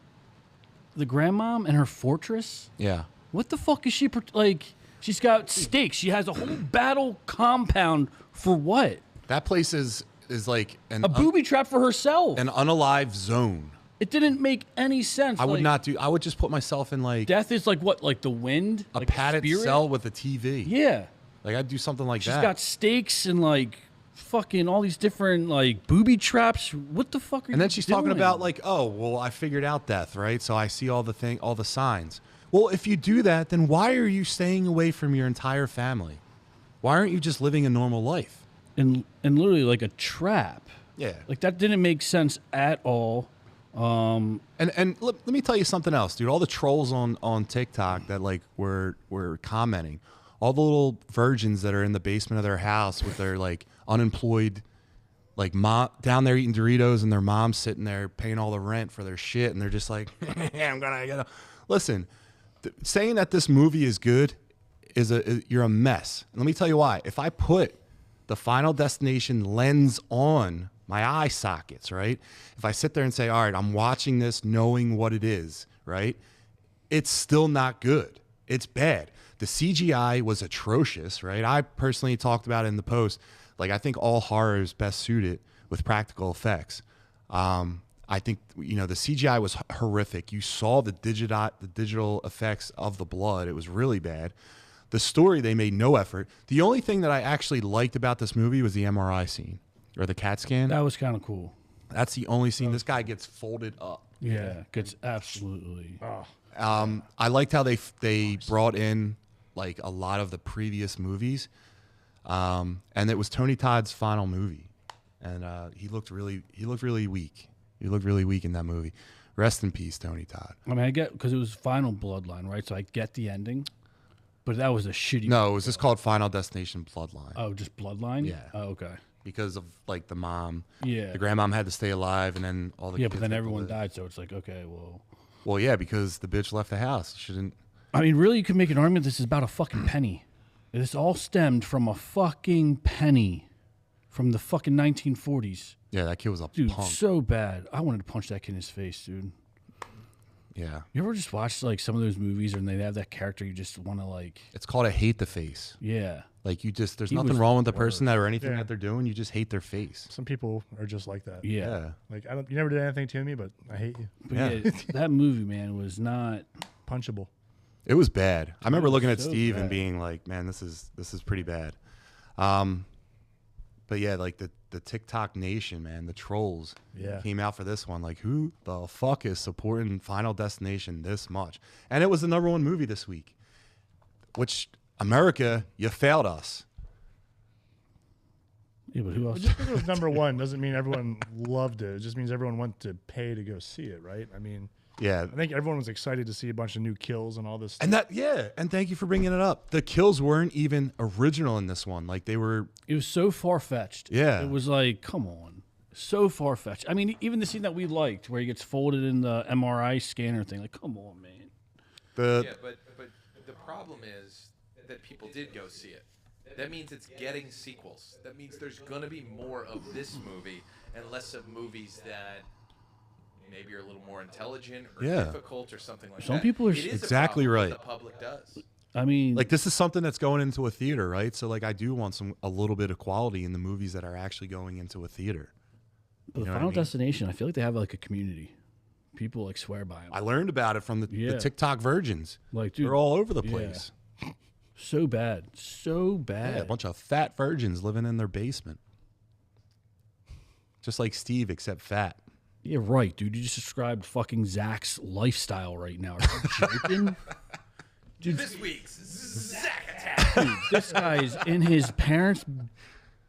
grandmom and her fortress. Yeah. What the fuck is she like? She's got stakes. She has a whole battle compound for what? That place is like A booby trap for herself. an unalive zone. It didn't make any sense. I would like, not do. I would just put myself in like Death is like what? Like the wind? a Like padded spirit? cell with a TV. Yeah. Like I'd do something like She's that. got stakes and like fucking all these different like booby traps. What the fuck are you And then she's talking doing? about like, oh, well, I figured out death, right? So I see all the signs. Well, if you do that, then why are you staying away from your entire family? Why aren't you just living a normal life? and literally like a trap. Yeah. Like that didn't make sense at all. And let me tell you something else, dude. All the trolls on TikTok that like were commenting, all the little virgins that are in the basement of their house with their like unemployed, like mom down there eating Doritos and their mom's sitting there paying all the rent for their shit, and they're just like, I'm gonna get a... Listen, saying that this movie is good you're a mess. And let me tell you why. If I put the Final Destination lens on my eye sockets, right? If I sit there and say, all right, I'm watching this knowing what it is, right? It's still not good. It's bad. The CGI was atrocious, right? I personally talked about it in the post. Like, I think all horror is best suited with practical effects. I think, the CGI was horrific. You saw the digital effects of the blood. It was really bad. The story, they made no effort. The only thing that I actually liked about this movie was the MRI scene or the CAT scan. That was kind of cool. That's the only scene. This guy gets folded up. Yeah, gets absolutely. I liked how they brought in like a lot of the previous movies, and it was Tony Todd's final movie, and he looked really weak. He looked really weak in that movie. Rest in peace, Tony Todd. I mean, I get because it was Final Bloodline, right? So I get the ending, but that was a shitty. No, it was just called Final Destination Bloodline. Oh, just Bloodline. Yeah. Oh, okay. Because of like the mom. Yeah. The grandmom had to stay alive, and then all the Yeah, kids but then had to everyone live. died, so it's like, okay, well. Well, yeah, because the bitch left the house. Shouldn't. I mean, really, you could make an argument this is about a fucking penny. This all stemmed from a fucking penny from the fucking 1940s. Yeah, that kid was a Dude, punk. so bad. I wanted to punch that kid in his face, dude. Yeah. You ever just watch like some of those movies and they have that character you just want to like, It's called a hate the face. yeah. Like there's He nothing was wrong with the person that or anything Yeah. that they're doing. You just hate their face. Some people are just like that. Yeah. Like you never did anything to me, but I hate you. But Yeah. yeah, that movie, man, was not. Punchable. It was bad. I remember was looking at so Steve and bad. being like, "Man, this is pretty bad." But yeah, like the TikTok nation, man, the trolls came out for this one. Like, who the fuck is supporting Final Destination this much? And it was the #1 movie this week. Which America, you failed us. Yeah, but who else? Just because it was #1 doesn't mean everyone loved it. It just means everyone went to pay to go see it, right? I mean, Yeah. I think everyone was excited to see a bunch of new kills and all this stuff. And thank you for bringing it up. The kills weren't even original in this one. Like they were. It was so far fetched. Yeah. It was like, come on. So far fetched. I mean, even the scene that we liked where he gets folded in the MRI scanner thing, like, come on, man. Yeah, but the problem is that people did go see it. That means it's getting sequels. That means there's going to be more of this movie and less of movies that maybe are a little more intelligent or Yeah. difficult or something like that. Some people are It is a exactly problem right. what the public does. I mean, Like this is something that's going into a theater, right? So like I do want a little bit of quality in the movies that are actually going into a theater. the know what I Final mean? Destination, I feel like they have like a community. People like swear by them. I learned about it from the Yeah. TikTok virgins. Like, dude, They're all over the yeah. place. so bad. So bad. Yeah, a bunch of fat virgins living in their basement. Just like Steve, except fat. Yeah, right, dude. You just described fucking Zach's lifestyle right now. Are you joking? This week's Zack Attack. Dude, this guy's in his parents'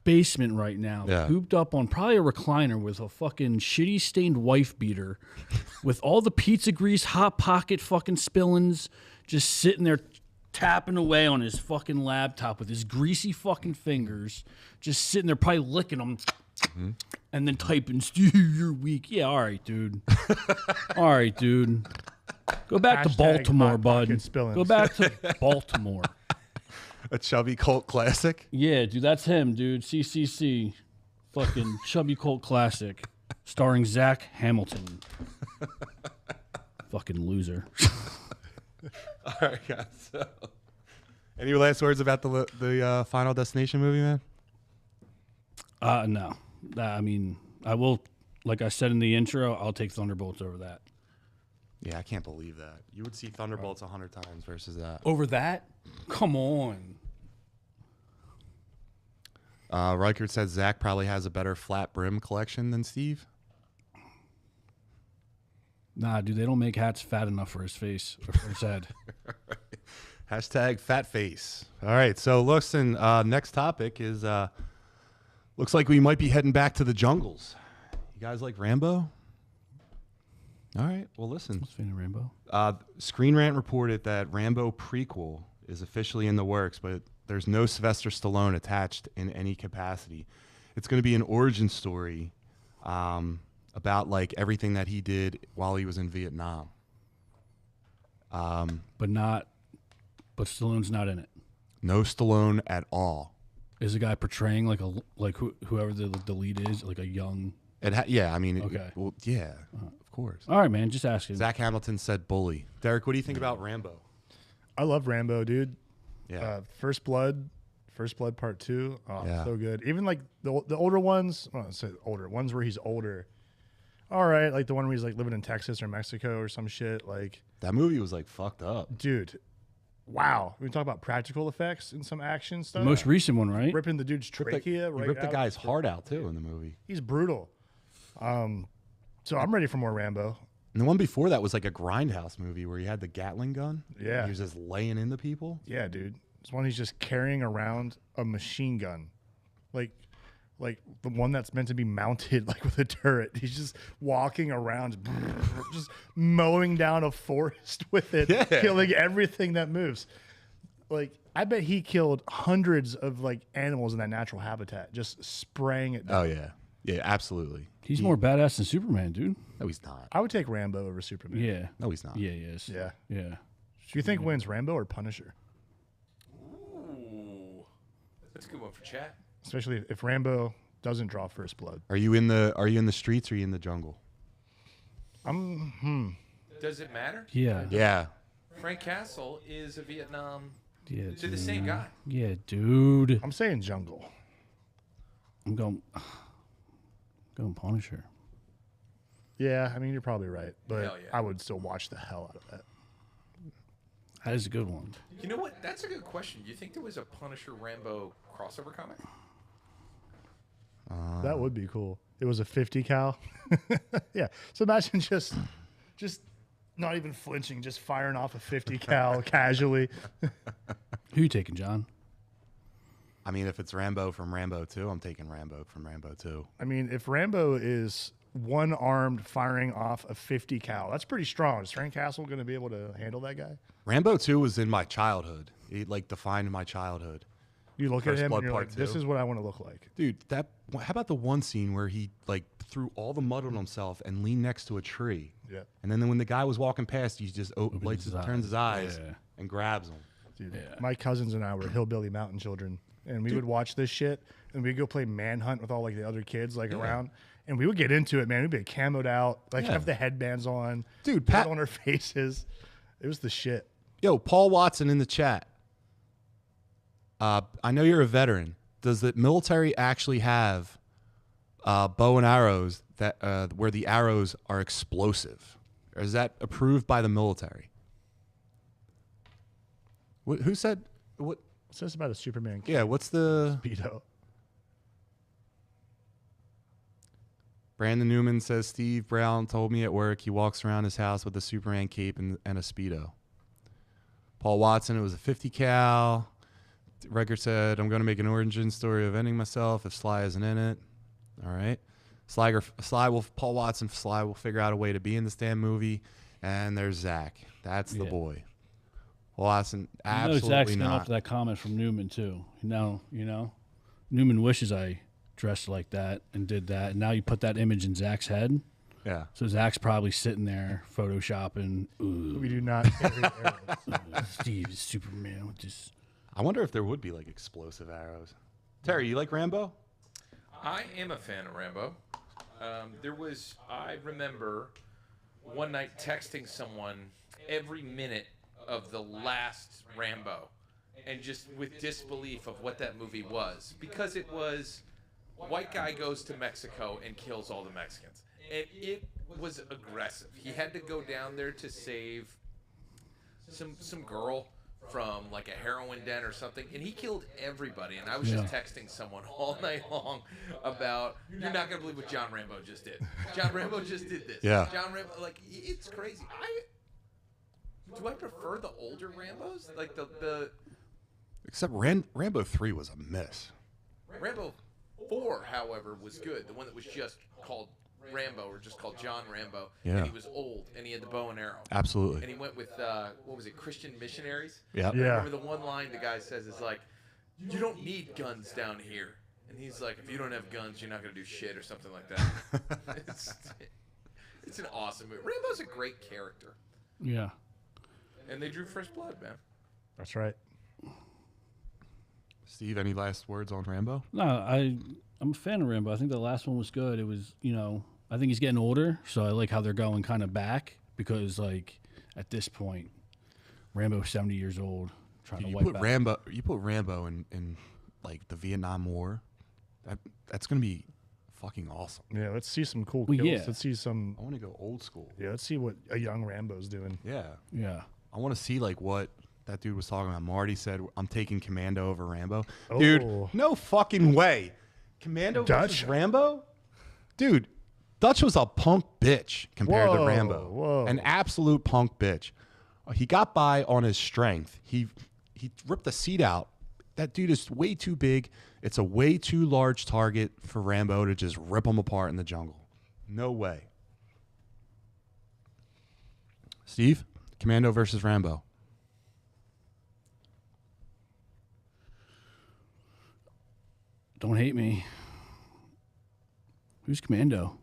basement right now, Yeah. cooped up on probably a recliner with a fucking shitty stained wife beater, with all the pizza grease, hot pocket fucking spillings, just sitting there tapping away on his fucking laptop with his greasy fucking fingers, just sitting there probably licking them, and then typing, "Steve, you're weak." Yeah, all right, dude. All right, dude. Go back to Baltimore, hot bud. pocket spillings. Go back to Baltimore. A chubby cult classic. Yeah, dude, that's him, dude. CCC. Fucking Chubby Colt Classic. Starring Zach Hamilton. Fucking loser. All right, guys. So, any last words about the Final Destination movie, man? No. I mean, I will, like I said in the intro, I'll take Thunderbolts over that. Yeah, I can't believe that. You would see Thunderbolts 100 times versus that. Over that? Come on. Reichert said Zach probably has a better flat brim collection than Steve. Nah, dude, they don't make hats fat enough for his face or for his head. Hashtag fat face. All right, so listen, next topic is looks like we might be heading back to the jungles. You guys like Rambo? All right, well, listen. What's fan of Rambo? Screen Rant reported that Rambo prequel is officially in the works, but there's no Sylvester Stallone attached in any capacity. It's going to be an origin story about like everything that he did while he was in Vietnam. But Stallone's not in it. No Stallone at all. Is the guy portraying whoever the lead is, like a young? Yeah, I mean, Okay. Well, yeah, of course. All right, man, just asking. Zach Hamilton said bully. Derek, what do you think about Rambo? I love Rambo, dude. Yeah. First Blood Part 2. Oh, Yeah. so good. Even like the older ones. Well, I say older ones where he's older. All right, like the one where he's like living in Texas or Mexico or some shit. Like That movie was like fucked up. dude, wow. We talk about practical effects and some action stuff. Most recent one, right? Ripping the dude's trachea He right ripped the out. guy's heart out too in the movie. He's brutal. So I'm ready for more Rambo. And the one before that was like a grindhouse movie where he had the Gatling gun. Yeah. He was just laying into people. Yeah, dude. It's one he's just carrying around a machine gun. Like the one that's meant to be mounted like with a turret. He's just walking around just mowing down a forest with it, Yeah. killing everything that moves. Like I bet he killed hundreds of like animals in that natural habitat, just spraying it down. Oh yeah. Yeah, absolutely. He's more badass than Superman, dude. No, he's not. I would take Rambo over Superman. Yeah. No, he's not. Yeah, he is. Yeah. Yeah. Do you think wins Rambo or Punisher? Ooh, that's a good one for chat. Especially if Rambo doesn't draw first blood. Are you in the streets or are you in the jungle? Does it matter? Yeah. Yeah. Frank Castle is a Vietnam. Yeah. They're the same guy. Yeah, dude. I'm saying jungle. I'm going Punisher. Yeah, I mean you're probably right, but Hell yeah. I would still watch the hell out of that. That is a good one. You know what? That's a good question. Do you think there was a Punisher Rambo crossover comic? That would be cool. It was a 50 cal. Yeah. So imagine just not even flinching, just firing off a 50 cal casually. Who you taking, John? I mean, if it's Rambo from Rambo 2, I'm taking Rambo from Rambo 2. I mean, if Rambo is one-armed firing off a 50 cal, that's pretty strong. Is Frank Castle going to be able to handle that guy? Rambo 2 was in my childhood. It like defined my childhood. You look First at him Blood and you're Part like, this 2. is what I want to look like. Dude, how about the one scene where he like threw all the mud on himself and leaned next to a tree? Yeah. And then when the guy was walking past, he just turns his eyes Yeah. and grabs him. Dude, my cousins and I were hillbilly mountain children, and we would watch this shit, and we'd go play manhunt with all like the other kids like around, and we would get into it, man. We'd be camoed out, like Yeah. have the headbands on, Dude, pat Pat- on our faces. It was the shit. Yo, Paul Watson in the chat. I know you're a veteran. Does the military actually have bow and arrows that where the arrows are explosive? Or is that approved by the military? Who said what? What's this about a Superman Yeah, what's the? speedo? Brandon Newman says Steve Brown told me at work he walks around his house with a Superman cape and a speedo. Paul Watson, it was a 50 cal. Record said, I'm going to make an origin story of ending myself if Sly isn't in it. All right. Paul Watson, Sly will figure out a way to be in this damn movie. And there's Zach. That's the boy. Well, that's I know absolutely Zach's getting not. off that comment from Newman too. Now, Newman wishes I dressed like that and did that. And now you put that image in Zach's head. Yeah. So Zach's probably sitting there photoshopping. We do not carry arrows. Steve is Superman with this. I wonder if there would be like explosive arrows. Terry, you like Rambo? I am a fan of Rambo. I remember one night texting someone every minute of the last Rambo and just with disbelief of what that movie was, because it was white guy goes to Mexico and kills all the Mexicans. And it was aggressive. He had to go down there to save some girl from like a heroin den or something, and he killed everybody. And I was just texting someone all night long about, you're not gonna believe what John Rambo just did. John Rambo just did this. Yeah. John Rambo, like, it's crazy. Do I prefer the older Rambos? Like the Except Rambo 3 was a miss. Rambo 4, however, was good. The one that was just called Rambo, or just called John Rambo. Yeah. And he was old, and he had the bow and arrow. Absolutely. And he went with, what was it, Christian missionaries? Yeah. Yeah. Remember the one line the guy says is like, you don't need guns down here. And he's like, if you don't have guns, you're not going to do shit, or something like that. It's an awesome movie. Rambo's a great character. Yeah. And they drew First Blood, man. That's right. Steve, any last words on Rambo? No, I'm a fan of Rambo. I think the last one was good. It was, I think he's getting older, so I like how they're going kind of back, because like at this point, Rambo's 70 years old, trying to You wipe put out. Rambo in like the Vietnam War. That's gonna be fucking awesome. Yeah, let's see some cool Well, kills. yeah. Let's see some. I want to go old school. Yeah, let's see what a young Rambo's doing. Yeah. Yeah. I want to see like what that dude was talking about. Marty said, "I'm taking Commando over Rambo." Oh. Dude, no fucking way. Commando versus Dutch? Rambo? Dude, Dutch was a punk bitch compared to Whoa, Rambo. whoa. An absolute punk bitch. He got by on his strength. He ripped the seat out. That dude is way too big. It's a way too large target for Rambo to just rip him apart in the jungle. No way. Steve, Commando versus Rambo. Don't hate me. Who's Commando?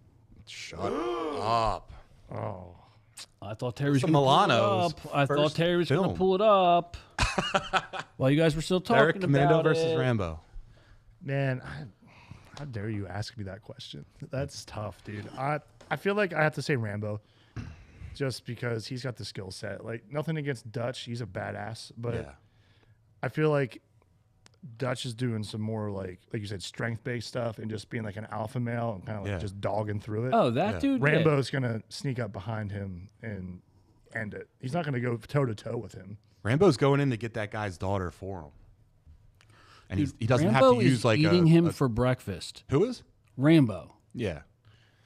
Shut up. Oh, I thought Terry was the going to pull it Milano's up. I thought first Terry was going to film. pull it up. While you guys were still talking Derek, Commando about versus it. Rambo. man, how dare you ask me that question? That's tough, dude. I feel like I have to say Rambo, just because he's got the skill set. Like, nothing against Dutch, he's a badass, but Yeah. I feel like Dutch is doing some more like you said, strength-based stuff and just being like an alpha male and kind of like Yeah. just dogging through it. Oh, that Yeah. dude. yeah. Rambo's gonna sneak up behind him and end it. He's not gonna go toe to toe with him. Rambo's going in to get that guy's daughter for him. And Dude, he doesn't Rambo have to use is like eating a, him a- for breakfast. Who is? Rambo. Yeah.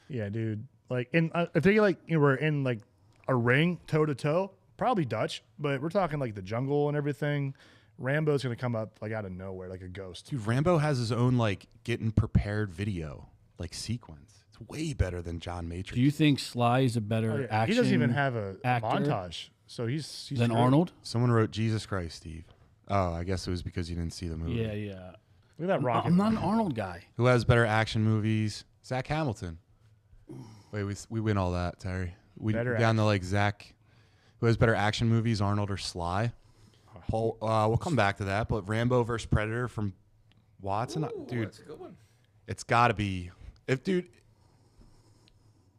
Yeah, dude. Like, if they like we're in like a ring toe to toe, probably Dutch, but we're talking like the jungle and everything. Rambo's gonna come up like out of nowhere, like a ghost. Dude, Rambo has his own like getting prepared video, like sequence. It's way better than John Matrix. Do you think Sly is a better Oh, yeah. action? He doesn't even have a actor montage, so he's than screwed. Arnold? Someone wrote Jesus Christ, Steve. Oh, I guess it was because you didn't see the movie. Yeah, yeah. Look at that rocket. I'm not an Arnold guy. Who has better action movies? Zach Hamilton. Wait, we win all that, Terry. We Better down to like Zach. Who has better action movies, Arnold or Sly? Paul, we'll come back to that. But Rambo versus Predator from Watson, Ooh, dude, that's a good one. it's got to be.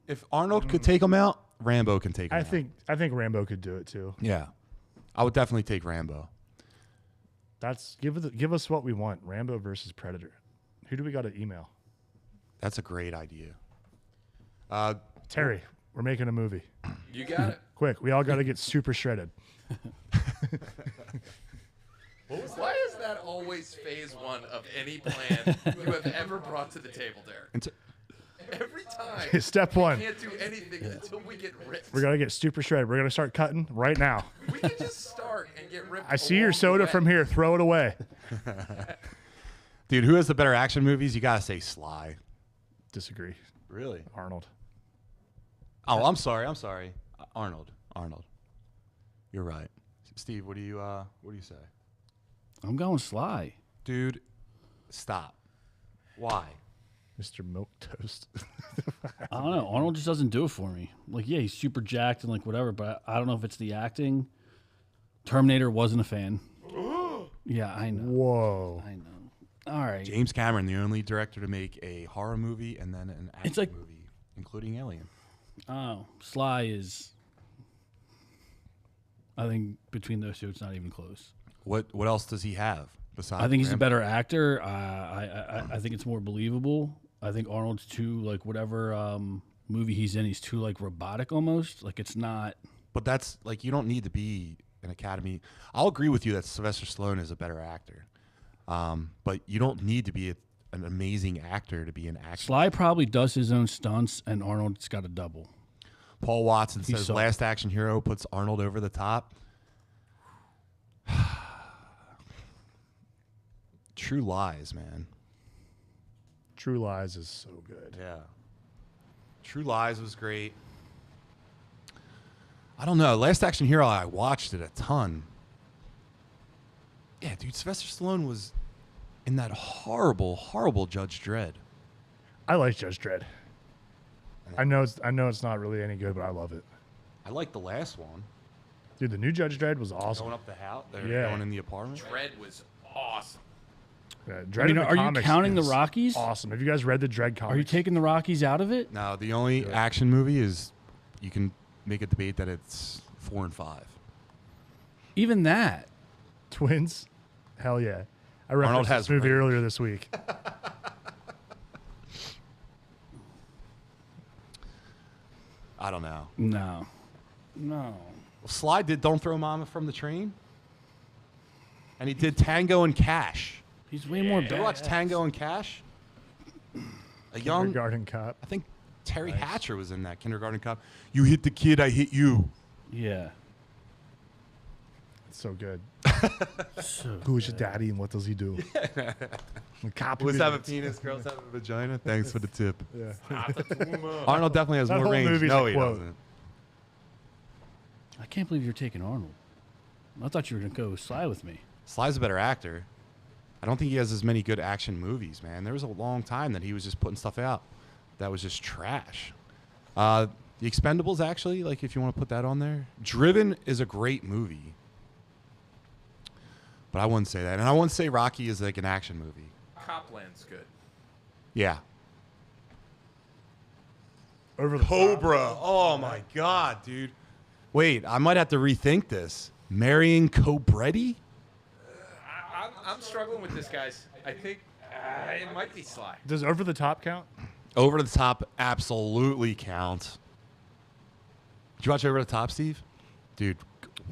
If Arnold could take him out, Rambo can take him I out. think Rambo could do it too. Yeah, I would definitely take Rambo. That's give us what we want. Rambo versus Predator. Who do we got to email? That's a great idea. Terry. We're making a movie. You got it. Quick, we all got to get super shredded. Why is that always phase one of any plan you have ever brought to the table, Derek? And Every time. Step one. We can't do anything until we get ripped. We're gonna get super shredded. We're gonna start cutting right now. We can just start and get ripped. I see your along the soda way. from here. Throw it away. dude, who has the better action movies? You gotta say Sly. Disagree. Really? Arnold. Oh, I'm sorry. Arnold. You're right. Steve, what do you say? I'm going Sly. Dude, stop. Why? Mr. Milk Toast. I don't know. Arnold just doesn't do it for me. Like, yeah, he's super jacked and like whatever, but I don't know if it's the acting. Terminator wasn't a fan. Yeah, I know. Whoa. I know. All right. James Cameron, the only director to make a horror movie and then an action like- movie, including Alien. Oh, Sly is. I think between those two, it's not even close. What else does he have besides? I think he's a Rambo? better actor. I think it's more believable. I think Arnold's too like whatever movie he's in, he's too like robotic almost. Like it's not. But that's like you don't need to be an Academy. I'll agree with you that Sylvester Stallone is a better actor, but you don't need to be an amazing actor to be an actor. Sly probably does his own stunts, and Arnold's got a double. Paul Watson He's says so- Last Action Hero puts Arnold over the top. True Lies, man. True Lies is so good. Yeah. True Lies was great. I don't know. Last Action Hero, I watched it a ton. Yeah, dude, Sylvester Stallone was in that horrible, horrible Judge Dredd. I like Judge Dredd. I know it's not really any good, but I love it. I like the last one. Dude, the new Judge Dredd was awesome. Going up the house, Yeah. going in the apartment. Dredd was awesome. Yeah, Dredd I mean, in the are you comics counting the is Rockies? Awesome. Have you guys read the Dredd comics? Are you taking the Rockies out of it? No, the only action movie is you can make a debate that it's 4 and 5. Even that. Twins? Hell yeah. I Arnold referenced has this movie range. earlier this week. I don't know. No. No. Sly did Don't Throw Mama from the Train. And he did Tango and Cash. He's way more Did you watch badass. Tango and Cash? A young, Kindergarten Cop. I think Terry Hatcher was in that Kindergarten Cop. You hit the kid, I hit you. Yeah. It's so good. So Who is your daddy and what does he do? The cop Boys who have a is- penis, girls have a vagina. Thanks for the tip. Yeah. Arnold definitely has That more whole range. movie's No, a he quote. doesn't. I can't believe you're taking Arnold. I thought you were gonna go Sly with me. Sly's a better actor. I don't think he has as many good action movies, man. There was a long time that he was just putting stuff out that was just trash. The Expendables, actually, like if you want to put that on there. Driven is a great movie. But I wouldn't say that. And I wouldn't say Rocky is like an action movie. Copland's good. Yeah. Over the Cobra. Oh, my God, dude. Wait, I might have to rethink this. Marrying Cobretti? I'm struggling with this, guys. I think it might be Sly. Does Over the Top count? Over the Top absolutely counts. Did you watch Over the Top, Steve? Dude,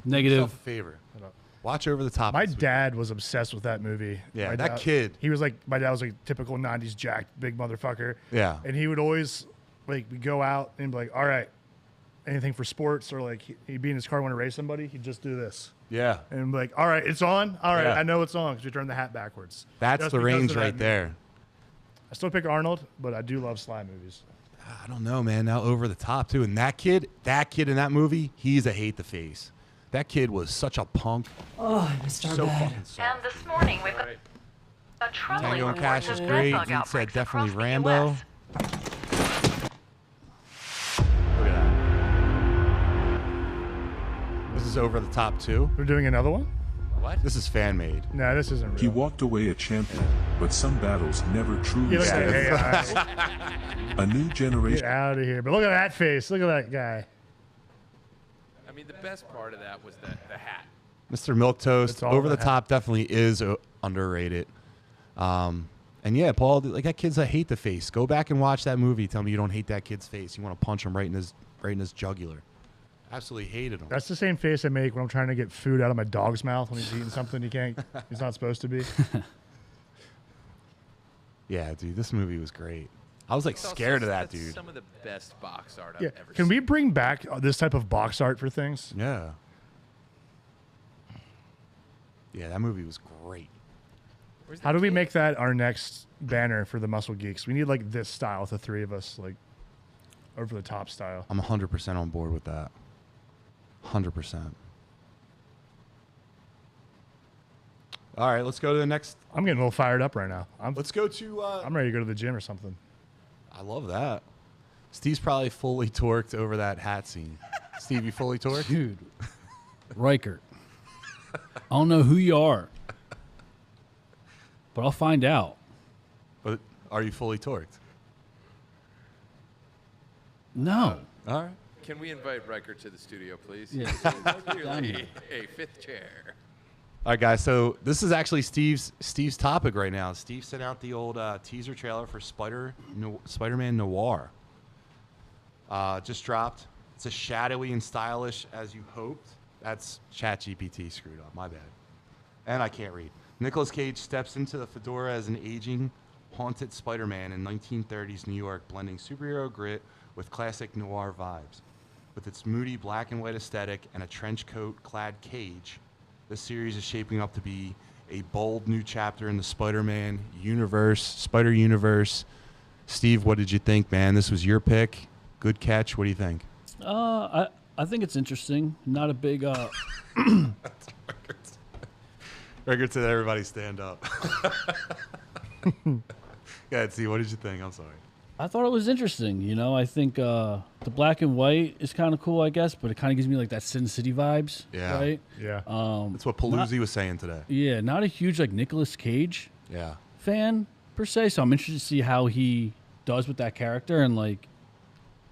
Negative. yourself a favor. Watch Over the Top. My this week. dad was obsessed with that movie. Yeah, My that dad- kid. He was like, my dad was like typical 90s jacked, big motherfucker. Yeah. And he would always, like, we'd go out and be like, all right, anything for sports, or like he'd be in his car, want to race somebody, he'd just do this. Yeah. And be like, all right, it's on. All right, Yeah. I know it's on because we turned the hat backwards. That's Just the because range of that right movie. there. I still pick Arnold, but I do love Sly movies. I don't know, man. Now Over the Top, too. And that kid in that movie, he's a hate the face. That kid was such a punk. Oh, Mr. So Bad. fucking soft. And this morning we've got a troubling Tango and report Cash is of great. bed bug He said outbreaks definitely across the Rambo. US. Look at that. This is Over the Top, too. We're doing another one? What? This is fan made. No, this isn't real. He walked away a champion, but some battles never truly He looks stay. like, hey, A new get generation out of here. But look at that face. Look at that guy. I mean, the best part of that was the hat. Mr. Milquetoast, It's all Over the that. Top definitely is underrated. And yeah, Paul, like that kid's a hate the face. Go back and watch that movie. Tell me you don't hate that kid's face. You want to punch him right in his jugular. Absolutely hated him. That's the same face I make when I'm trying to get food out of my dog's mouth when he's eating something he's not supposed to be. Yeah, dude, this movie was great. I was like It's also- scared of that that's dude. Some of the best box art Yeah. I've ever Can seen. we bring back this type of box art for things? Yeah. Yeah, that movie was great. Where's the How do we kid? make that our next banner for the Muscle Geeks? We need like this style with the three of us, like over the top style. I'm 100% on board with that. 100%. All right, let's go to the next. I'm getting a little fired up right now. Let's go to. I'm ready to go to the gym or something. I love that. Steve's probably fully torqued over that hat scene. Steve, you fully torqued? Dude, Riker. I don't know who you are, but I'll find out. But are you fully torqued? No. All right. Can we invite Riker to the studio, please? Yeah. Clearly a fifth chair. All right, guys. So this is actually Steve's topic right now. Steve sent out the old teaser trailer for Spider-Man Noir. Just dropped. It's as shadowy and stylish as you hoped. That's ChatGPT screwed up. My bad. And I can't read. Nicolas Cage steps into the fedora as an aging, haunted Spider-Man in 1930s New York, blending superhero grit with classic noir vibes. With its moody black and white aesthetic and a trench coat-clad Cage, this series is shaping up to be a bold new chapter in the Spider-Man universe, Spider Universe. Steve, what did you think, man? This was your pick. Good catch. What do you think? I think it's interesting. Not a big. Record to everybody stand up. Go ahead, Steve. What did you think? I'm sorry. I thought it was interesting. You know, I think the black and white is kind of cool, I guess, but it kind of gives me like that Sin City vibes. Yeah. Right. Yeah. That's what Paluzzi was saying today. Yeah. Not a huge like Nicolas Cage Yeah. fan per se, so I'm interested to see how he does with that character and like.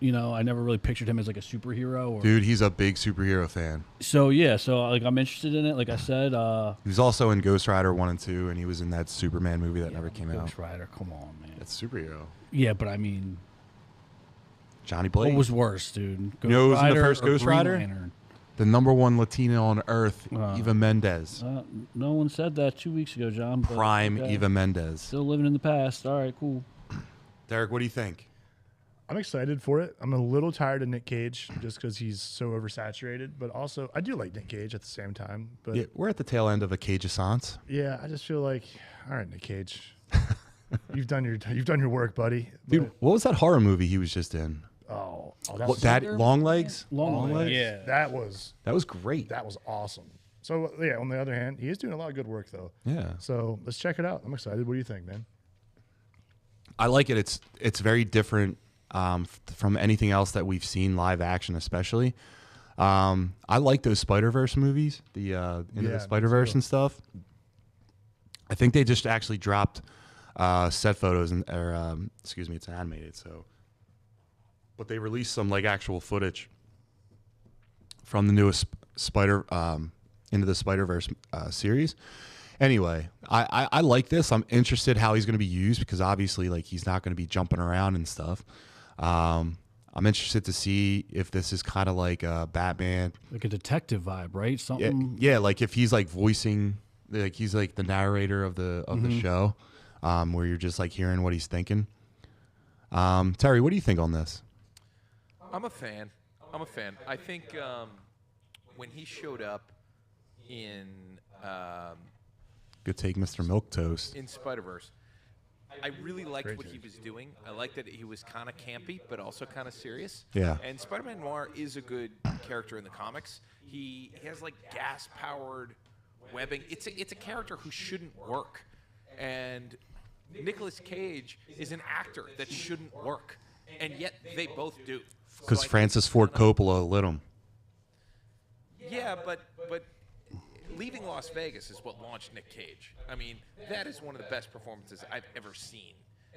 You know, I never really pictured him as like a superhero. Or, Dude, he's a big superhero fan. So yeah, so like I'm interested in it. Like I said, He was also in Ghost Rider 1 and 2, and he was in that Superman movie that never came out. Ghost Rider, come on, man. That's superhero. Yeah, but I mean, Johnny Blaze. what was worse, dude? Ghost You know who was in the Rider first or Ghost Green Rider? Lantern? The #1 Latina on Earth, Eva Mendes. No one said that 2 weeks ago, John. But Prime okay. Eva Mendes. Still living in the past. All right, cool. Derek, what do you think? I'm excited for it. I'm a little tired of Nick Cage just because he's so oversaturated, but also I do like Nick Cage at the same time. But Yeah, we're at the tail end of a Cage-assance. yeah, I just feel like, all right, Nick Cage, you've done your work, buddy. Dude, what was that horror movie he was just in? Oh, What, that Long Legs? Long Legs. Yeah. that was great. that was awesome. So yeah, on the other hand, he is doing a lot of good work though. Yeah. So let's check it out. I'm excited. What do you think, man? I like it. It's very different from anything else that we've seen live action, especially. I like those Spider-Verse movies, the Into the Spider-Verse and stuff. I think they just actually dropped set photos excuse me, it's animated, so. But they released some like actual footage from the newest Into the Spider-Verse series. Anyway, I like this. I'm interested how he's going to be used because obviously, like, he's not going to be jumping around and stuff. I'm interested to see if this is kind of like a Batman, Like a detective vibe, right? Something. yeah, like if he's like voicing, like he's like the narrator of the show, where you're just like hearing what he's thinking. Terry, what do you think on this? I'm a fan. I think when he showed up in Good take, Mr. Milquetoast. in Spider-Verse, I really liked what he was doing. I liked that he was kind of campy, but also kind of serious. Yeah. And Spider-Man Noir is a good character in the comics. He has like gas-powered webbing. It's a character who shouldn't work, and Nicolas Cage is an actor that shouldn't work, and yet they both do. Because So I Francis Ford Coppola lit him. Yeah, but Leaving Las Vegas is what launched Nick Cage. I mean, that is one of the best performances I've ever seen.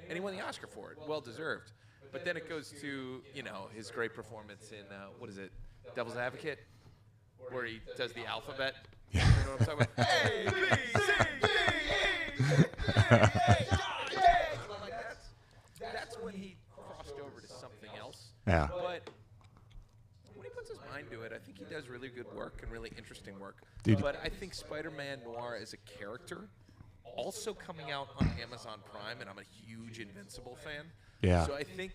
And he won the Oscar for it. Well deserved. But then it goes to, his great performance in, what is it, Devil's Advocate? Where he does the alphabet. You know what I'm talking about? A, B, C, D, E, that's when he crossed over to something else. Yeah. But when he puts his mind to it, I think he does really good work and really interesting work. Dude. But I think Spider-Man Noir as a character, also coming out on Amazon Prime, and I'm a huge Invincible fan. Yeah. So I think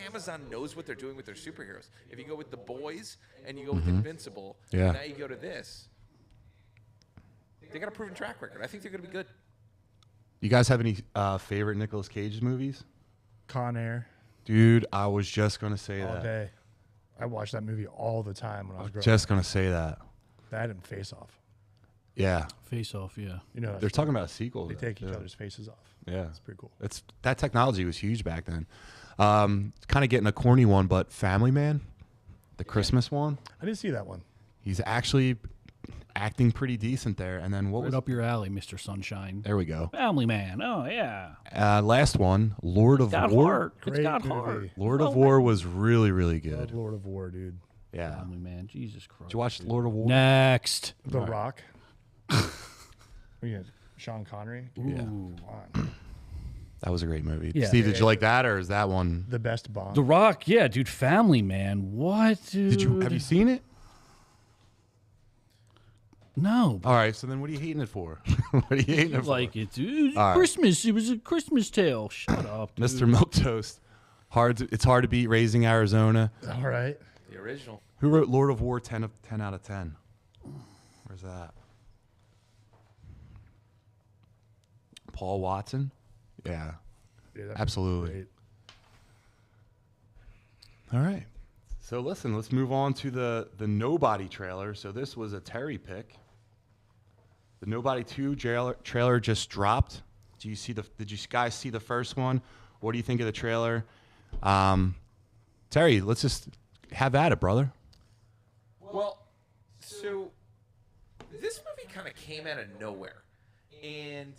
Amazon knows what they're doing with their superheroes. If you go with The Boys and you go with Invincible, Yeah. and now you go to this, they got a proven track record. I think they're going to be good. You guys have any favorite Nicolas Cage movies? Con Air Dude, I was just going to say all that. day. I watched that movie all the time when I was growing Just up. going to say that. That and Face Off. Yeah. Face Off, yeah. You know, They're talking about a sequel. they take each Yeah. other's faces off. Yeah. It's pretty cool. That technology was huge back then. Kind of getting a corny one, but Family Man, the Christmas one, I didn't see that one. he's actually acting pretty decent there. And then what Right was up your alley, Mr. Sunshine. There we go. Family Man. Oh, yeah. Last one, Lord of Got War. heart. It's Great got movie. heart. Lord of War was really, really Love good. Lord of War, dude. Yeah. Family Man. Jesus Christ. Did you watch Lord of War? Next. The Rock. Yeah, Sean Connery. Yeah. Come on. That was a great movie. Yeah. Steve, did you like that, or is that one? The best Bond. The Rock. Yeah, dude. Family Man. What, dude? Have you seen it? No. All right. So then, what are you hating it for? What are you hating it for? Like it, dude. All right. Christmas. It was a Christmas tale. Shut up, dude. Mr. Milquetoast. It's hard to beat Raising Arizona. All right. The original. Who wrote Lord of War 10 out of 10? Where's that? Paul Watson? Yeah. Yeah, that Absolutely. great. All right. So listen, let's move on to the Nobody trailer. So this was a Terry pick. The Nobody 2 trailer just dropped. Did you guys see the first one? What do you think of the trailer? Terry, let's just have at it, brother. Well, so this movie kind of came out of nowhere, and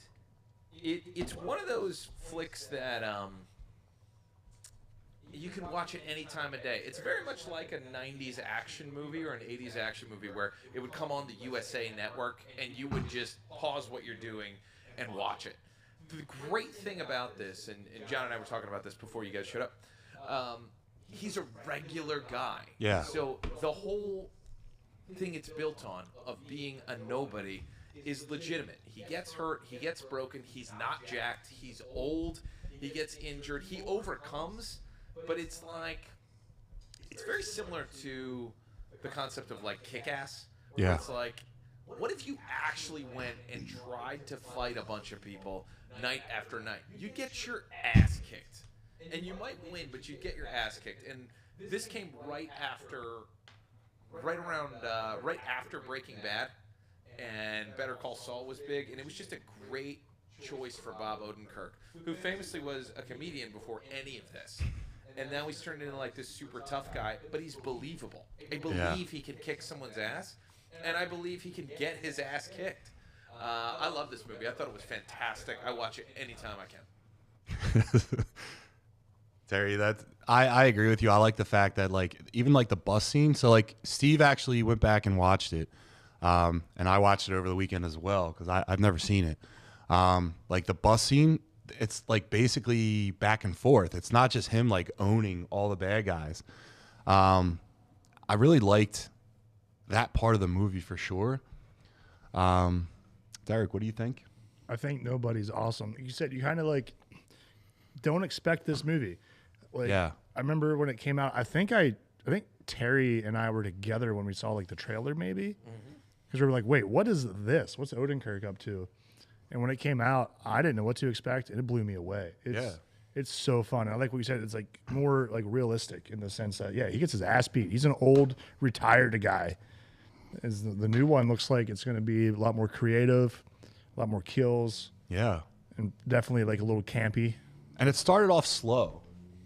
it's one of those flicks that you can watch it any time of day. It's very much like a 90s action movie or an 80s action movie where it would come on the USA Network and you would just pause what you're doing and watch it. The great thing about this, and John and I were talking about this before you guys showed up, he's a regular guy. Yeah. So the whole thing it's built on of being a nobody is legitimate. He gets hurt, he gets broken, he's not jacked, he's old, he gets injured, he overcomes, but it's very similar to the concept of like Kick-Ass. Yeah. It's like, what if you actually went and tried to fight a bunch of people night after night? You'd get your ass kicked. And you might win, but you'd get your ass kicked. And this came right after Breaking Bad, and Better Call Saul was big, and it was just a great choice for Bob Odenkirk, who famously was a comedian before any of this. And now he's turned into like this super tough guy, but he's believable. I believe he can kick someone's ass, and I believe he can get his ass kicked. I love this movie. I thought it was fantastic. I watch it anytime I can. Terry, I agree with you. I like the fact that like even like the bus scene. So like Steve actually went back and watched it, and I watched it over the weekend as well because I've never seen it. Like the bus scene, it's like basically back and forth. It's not just him like owning all the bad guys. I really liked that part of the movie for sure. Derek, what do you think? I think Nobody's awesome. You said you kind of like don't expect this movie. Like, Yeah. I remember when it came out. I think Terry and I were together when we saw like the trailer, maybe, because we were like, "Wait, what is this? What's Odenkirk up to?" And when it came out, I didn't know what to expect, and it blew me away. It's so fun. I like what you said. It's like more like realistic in the sense that he gets his ass beat. He's an old retired guy. As the new one looks like it's going to be a lot more creative, a lot more kills. Yeah. And definitely like a little campy. And it started off slow.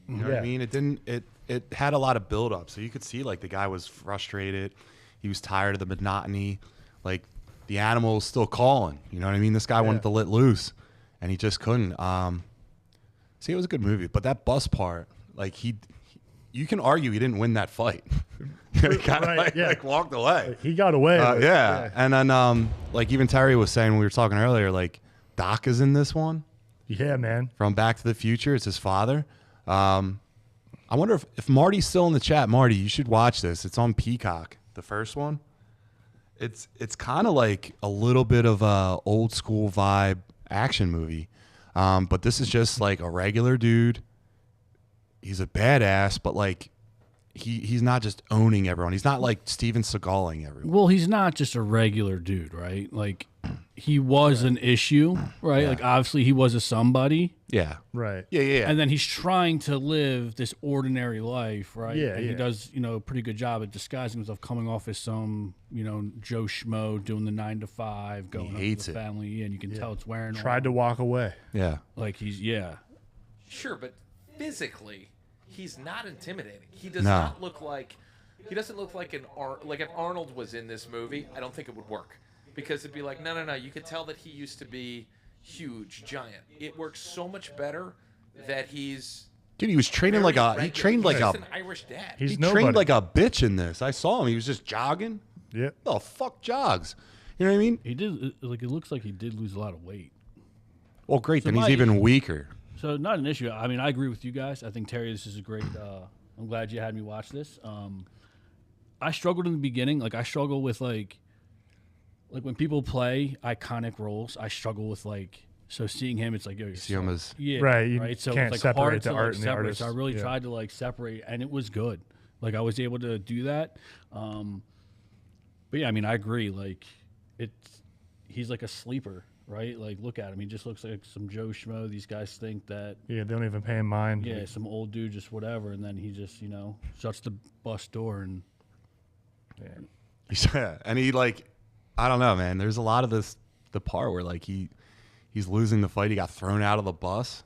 You know what I Yeah. mean? It didn't. It had a lot of build up, so you could see like the guy was frustrated. He was tired of the monotony. Like the animal was still calling. You know what I mean? This guy wanted to let loose, and he just couldn't. See, it was a good movie, but that bus part, like you can argue he didn't win that fight. He kind of like walked away. He got away. Yeah, and then like even Terry was saying when we were talking earlier, like Doc is in this one. Yeah, man. From Back to the Future. It's his father. I wonder if Marty's still in the chat. Marty, you should watch this. It's on Peacock, the first one. It's kind of like a little bit of a old school vibe action movie. But this is just like a regular dude. He's a badass, but like he's not just owning everyone. He's not like Steven Seagaling everyone. Well, he's not just a regular dude, right? Like he was an issue, right? Yeah. Like obviously he was a somebody, Yeah. Right. Yeah. and then he's trying to live this ordinary life, right? Yeah, and he yeah. does, a pretty good job at disguising himself, coming off as some, Joe Schmo doing the 9 to 5, going up hates to the it. family, and you can tell it's wearing. Tried to walk away. Yeah. like he's Sure, but physically, he's not intimidating. He does No. not look like. He doesn't look like like if Arnold was in this movie. I don't think it would work because it'd be like, no. You could tell that he used to be huge, giant. It works so much better that he's. Dude, he was training like a. He trained like he's a. just an Irish dad. He's He nobody. trained like a bitch in this. I saw him. He was just jogging. Yep. The fuck jogs? You know what I mean? he did like it looks like he did lose a lot of weight. Well, great. So Then he's my- even weaker. So not an issue. I mean, I agree with you guys. I think Terry, this is a great. I'm glad you had me watch this. I struggled in the beginning. Like I struggle with like when people play iconic roles. I struggle with so seeing him. It's like yo, See him as yeah, Right, you right. So can't it's like separate hard the to art and the separate. artist. So I really Yeah. tried to separate, and it was good. Like I was able to do that. But yeah, I mean, I agree. Like he's like a sleeper. Right, like look at him. He just looks like some Joe Schmo. These guys think that Yeah, they don't even pay him mind. yeah, some old dude, just whatever, and then he just shuts the bus door and And he I don't know, man. There's a lot of the part where he's losing the fight. He got thrown out of the bus.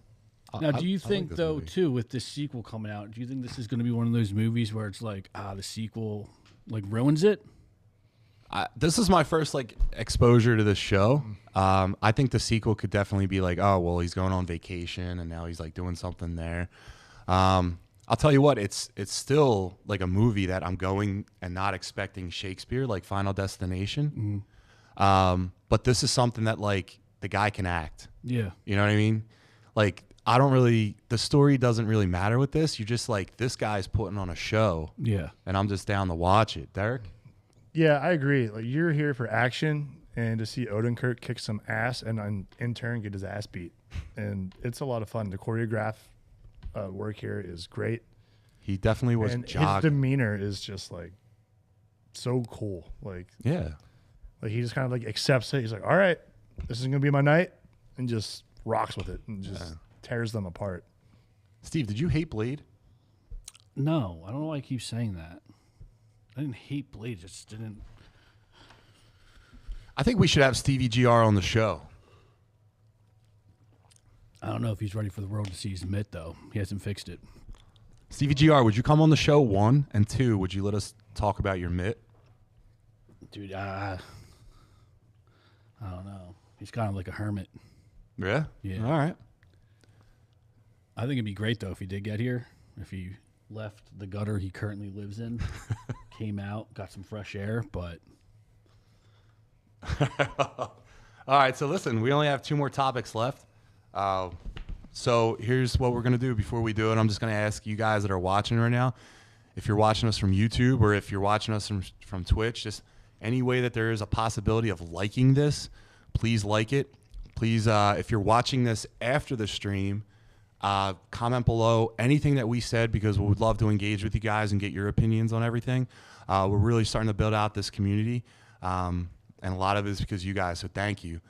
Now, do you I like think this though movie. too with this sequel coming out? Do you think this is going to be one of those movies where it's like the sequel ruins it? This is my first exposure to this show. I think the sequel could definitely be oh well, he's going on vacation and now he's doing something there. I'll tell you what, it's still a movie that I'm going and not expecting Shakespeare like Final Destination. But this is something that the guy can act. Yeah, You know what I mean? The story doesn't really matter with this. You're just this guy's putting on a show yeah, and I'm just down to watch it. Derek? Yeah, I agree. You're here for action and to see Odenkirk kick some ass and in turn get his ass beat. And it's a lot of fun. The choreograph work here is great. He definitely was And his jogging. demeanor is just so cool. Yeah. He just kind of accepts it. He's like, all right, this is going to be my night, and just rocks with it and just tears them apart. Steve, did you hate Blade? no, I don't know why I keep saying that. I didn't hate Blade, I just didn't. I think we should have Stevie GR on the show. I don't know if he's ready for the world to see his mitt though. He hasn't fixed it. Stevie GR, would you come on the show? 1 and 2, would you let us talk about your mitt? Dude, I don't know. He's kind of like a hermit. Yeah? Yeah. All right. I think it'd be great though if he did get here. If he left the gutter he currently lives in, came out, got some fresh air, but All right, so listen, we only have 2 more topics left. So here's what we're going to do before we do it. I'm just going to ask you guys that are watching right now, if you're watching us from YouTube or if you're watching us from Twitch, just any way that there is a possibility of liking this, please like it. Please, if you're watching this after the stream, comment below anything that we said because we would love to engage with you guys and get your opinions on everything. We're really starting to build out this community, and a lot of it is because of you guys, so thank you.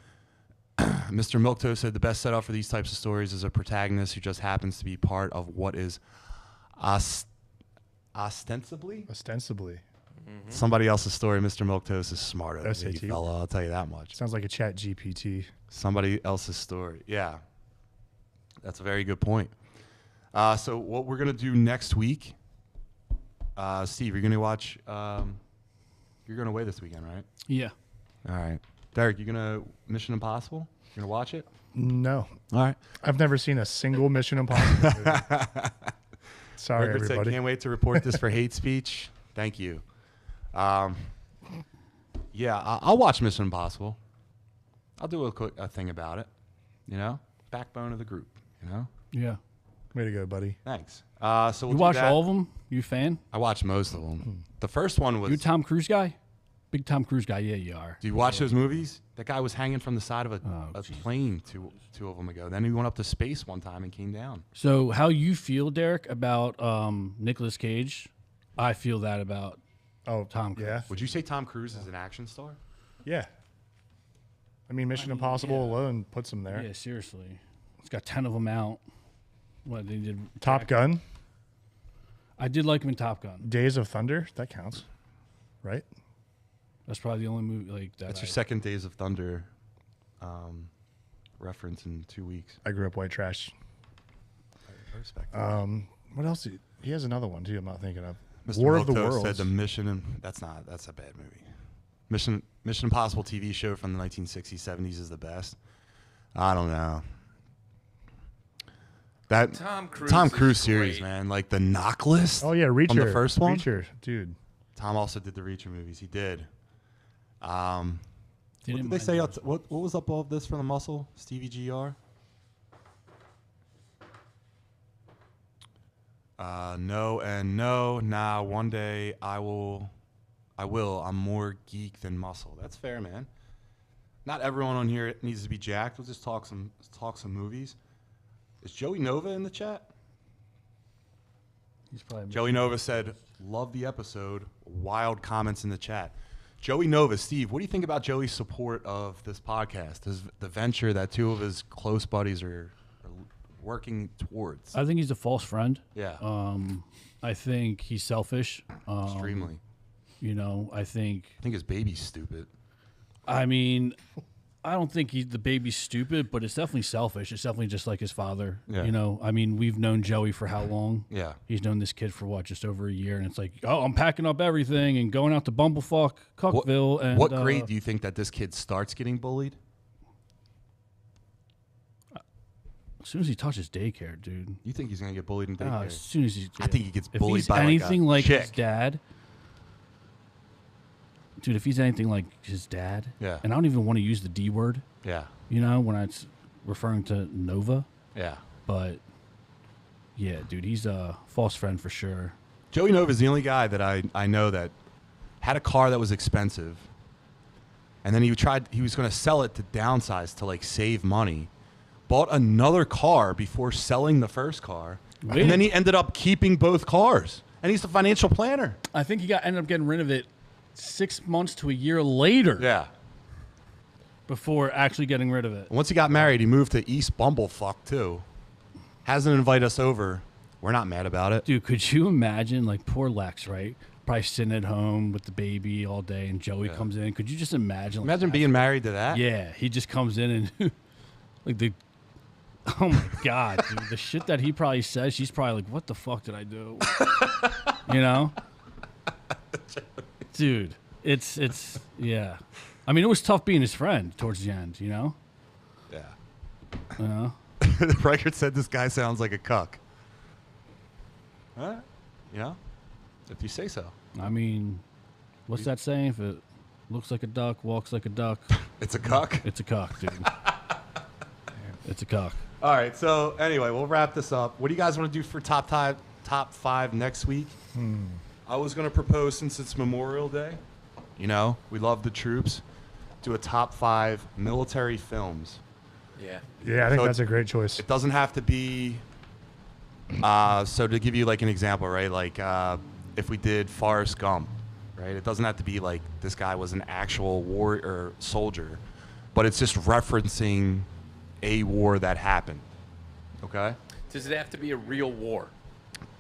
Mr. Milktoast said the best setup for these types of stories is a protagonist who just happens to be part of what is ostensibly somebody else's story. Mr. Milktoast is smarter than me, SAT. fella. I'll tell you that much. Sounds like a chat GPT. Somebody else's story. Yeah. That's a very good point. So what we're going to do next week, Steve, you're going to watch, you're going away this weekend, right? yeah. All right. Derek, you going to Mission Impossible? You going to watch it? No. All right. I've never seen a single Mission Impossible movie. Sorry, Margaret said, everybody. can't wait to report this for hate speech. Thank you. Yeah, I'll watch Mission Impossible. I'll do a thing about it. Backbone of the group. Yeah. Way to go, buddy. Thanks. So we'll You do watch that. all of them? You a fan? I watched most of them. The first one was. You a Tom Cruise guy? Big Tom Cruise guy. Yeah, you are. Do you watch those movies? That guy was hanging from the side of a Jesus. plane two of them ago. Then he went up to space one time and came down. So how you feel, Derek, about Nicolas Cage? I feel that about Oh, Tom Cruise. Yeah. Would you say Tom Cruise is an action star? Yeah. I mean, Mission Impossible alone puts him there. Yeah, seriously. It's got 10 of them out. What they did. Top Gun, I did like him in Top Gun. Days of Thunder, that counts, right? That's probably the only movie like that. That's your second Days of Thunder reference in 2 weeks. I grew up white trash. I respect What else? He has another one too. I'm not thinking of. Mr. War of the Milto Worlds. said the Mission, and that's a bad movie. Mission Impossible TV show from the 1960s, 70s is the best. I don't know. That Tom Cruise is series, great. man, like the Knock List. Oh yeah, Reacher. From the first one. Reacher, dude. Tom also did the Reacher movies. He did. What Didn't did they mind say? those. What was up above this for the muscle? Stevie GR. No and no. Nah, one day I will. I'm more geek than muscle. That's fair, man. Not everyone on here needs to be jacked. We'll just talk some movies. Is Joey Nova in the chat? He's probably Joey Nova said, "Love the episode." Wild comments in the chat. Joey Nova, Steve, what do you think about Joey's support of this podcast? The venture that two of his close buddies are working towards. I think he's a false friend. Yeah. I think he's selfish. Extremely. You know, I think his baby's stupid. I mean, I don't think the baby's stupid, but it's definitely selfish. It's definitely just like his father. Yeah. You know, I mean, we've known Joey for how long? Yeah. He's known this kid for what, just over a year, and it's like, oh, I'm packing up everything and going out to Bumblefuck, Cookville, and what grade do you think that this kid starts getting bullied? As soon as he touches daycare, dude. You think he's gonna get bullied in daycare? As soon as he's, I think he gets if bullied he's by anything like like his chick. dad. Dude, if he's anything like his dad, Yeah. and I don't even want to use the D word, Yeah. you know, when it's referring to Nova, Yeah. but yeah, dude, he's a false friend for sure. Joey Nova is the only guy that I know that had a car that was expensive, and then he was going to sell it to downsize to like save money, bought another car before selling the first car, Wait. and then he ended up keeping both cars, and he's the financial planner. I think he ended up getting rid of it 6 months to a year later. Yeah. Before actually getting rid of it. Once he got married, he moved to East Bumblefuck too. Hasn't invited us over. We're not mad about it. Dude, could you imagine, like, poor Lex, right? Probably sitting at home with the baby all day, and Joey comes in. Could you just imagine? Like, Imagine being married to that. Yeah, he just comes in and, like, oh my God, dude. The shit that he probably says, she's probably like, what the fuck did I do? You know? Dude, it's, yeah. I mean, it was tough being his friend towards the end, you know? Yeah. You know? The record said this guy sounds like a cuck. Huh? You know? If you say so. I mean, what's that saying? If it looks like a duck, walks like a duck. It's a cuck? It's a cuck, dude. It's a cuck. All right, so anyway, we'll wrap this up. What do you guys want to do for top five next week? I was going to propose, since it's Memorial Day, you know, we love the troops, do a top 5 military films. Yeah. Yeah, I think So that's a great choice. It doesn't have to be, so to give you like an example, right, like if we did Forrest Gump, right, it doesn't have to be like this guy was an actual warrior or soldier, but it's just referencing a war that happened, okay? Does it have to be a real war?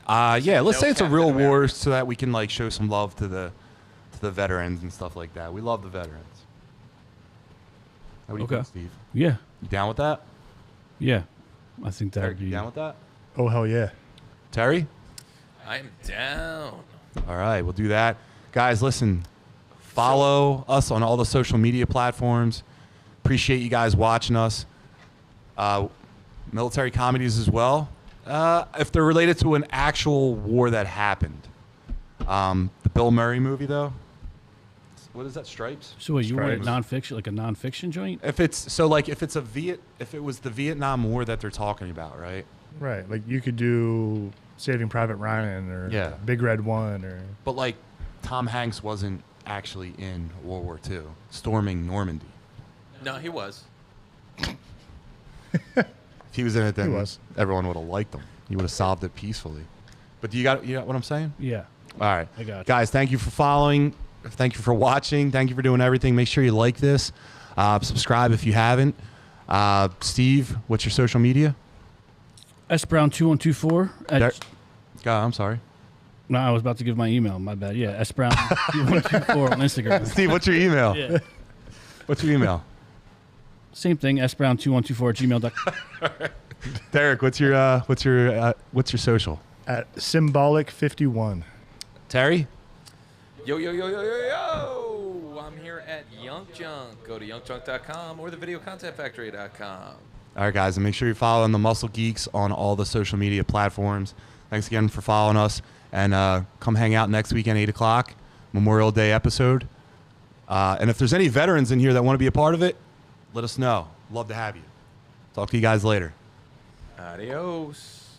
Yeah, let's No say it's a Captain real war America. so that we can like show some love to the veterans and stuff like that. We love the veterans. What do you Okay. think, Steve? Yeah. You down with that? Yeah. I think that Terry, would you be. down with that? Oh, hell yeah. Terry? I'm down. All right, we'll do that. Guys, listen, follow us on all the social media platforms. Appreciate you guys watching us. Military comedies as well. If they're related to an actual war that happened. The Bill Murray movie, though. What is that, Stripes? So what, you want it Stripes. nonfiction, like a nonfiction joint? If it's so, like if it was the Vietnam War that they're talking about, right? Right. Like you could do Saving Private Ryan or Yeah. Big Red One or. But like Tom Hanks wasn't actually in World War II, storming Normandy. No, he was. If he was in it, then He was. everyone would have liked him. He would have solved it peacefully. But you got what I'm saying? Yeah. All right. I got you. Guys, thank you for following. Thank you for watching. Thank you for doing everything. Make sure you like this. Subscribe if you haven't. Steve, what's your social media? sbrown2124 I'm sorry. No, I was about to give my email. My bad. Yeah, sbrown2124 on Instagram. Steve, what's your email? Yeah. What's your email? Same thing. sbrown2124@gmail.com. Derek, what's your social? At Symbolic51. Terry? Yo, yo, yo, yo, yo, yo! I'm here at Young Junk. Go to youngjunk.com or thevideocontentfactory.com. All right, guys, and make sure you're following the Muscle Geeks on all the social media platforms. Thanks again for following us, and come hang out next weekend, 8 o'clock, Memorial Day episode. And if there's any veterans in here that want to be a part of it, let us know. Love to have you. Talk to you guys later. Adios.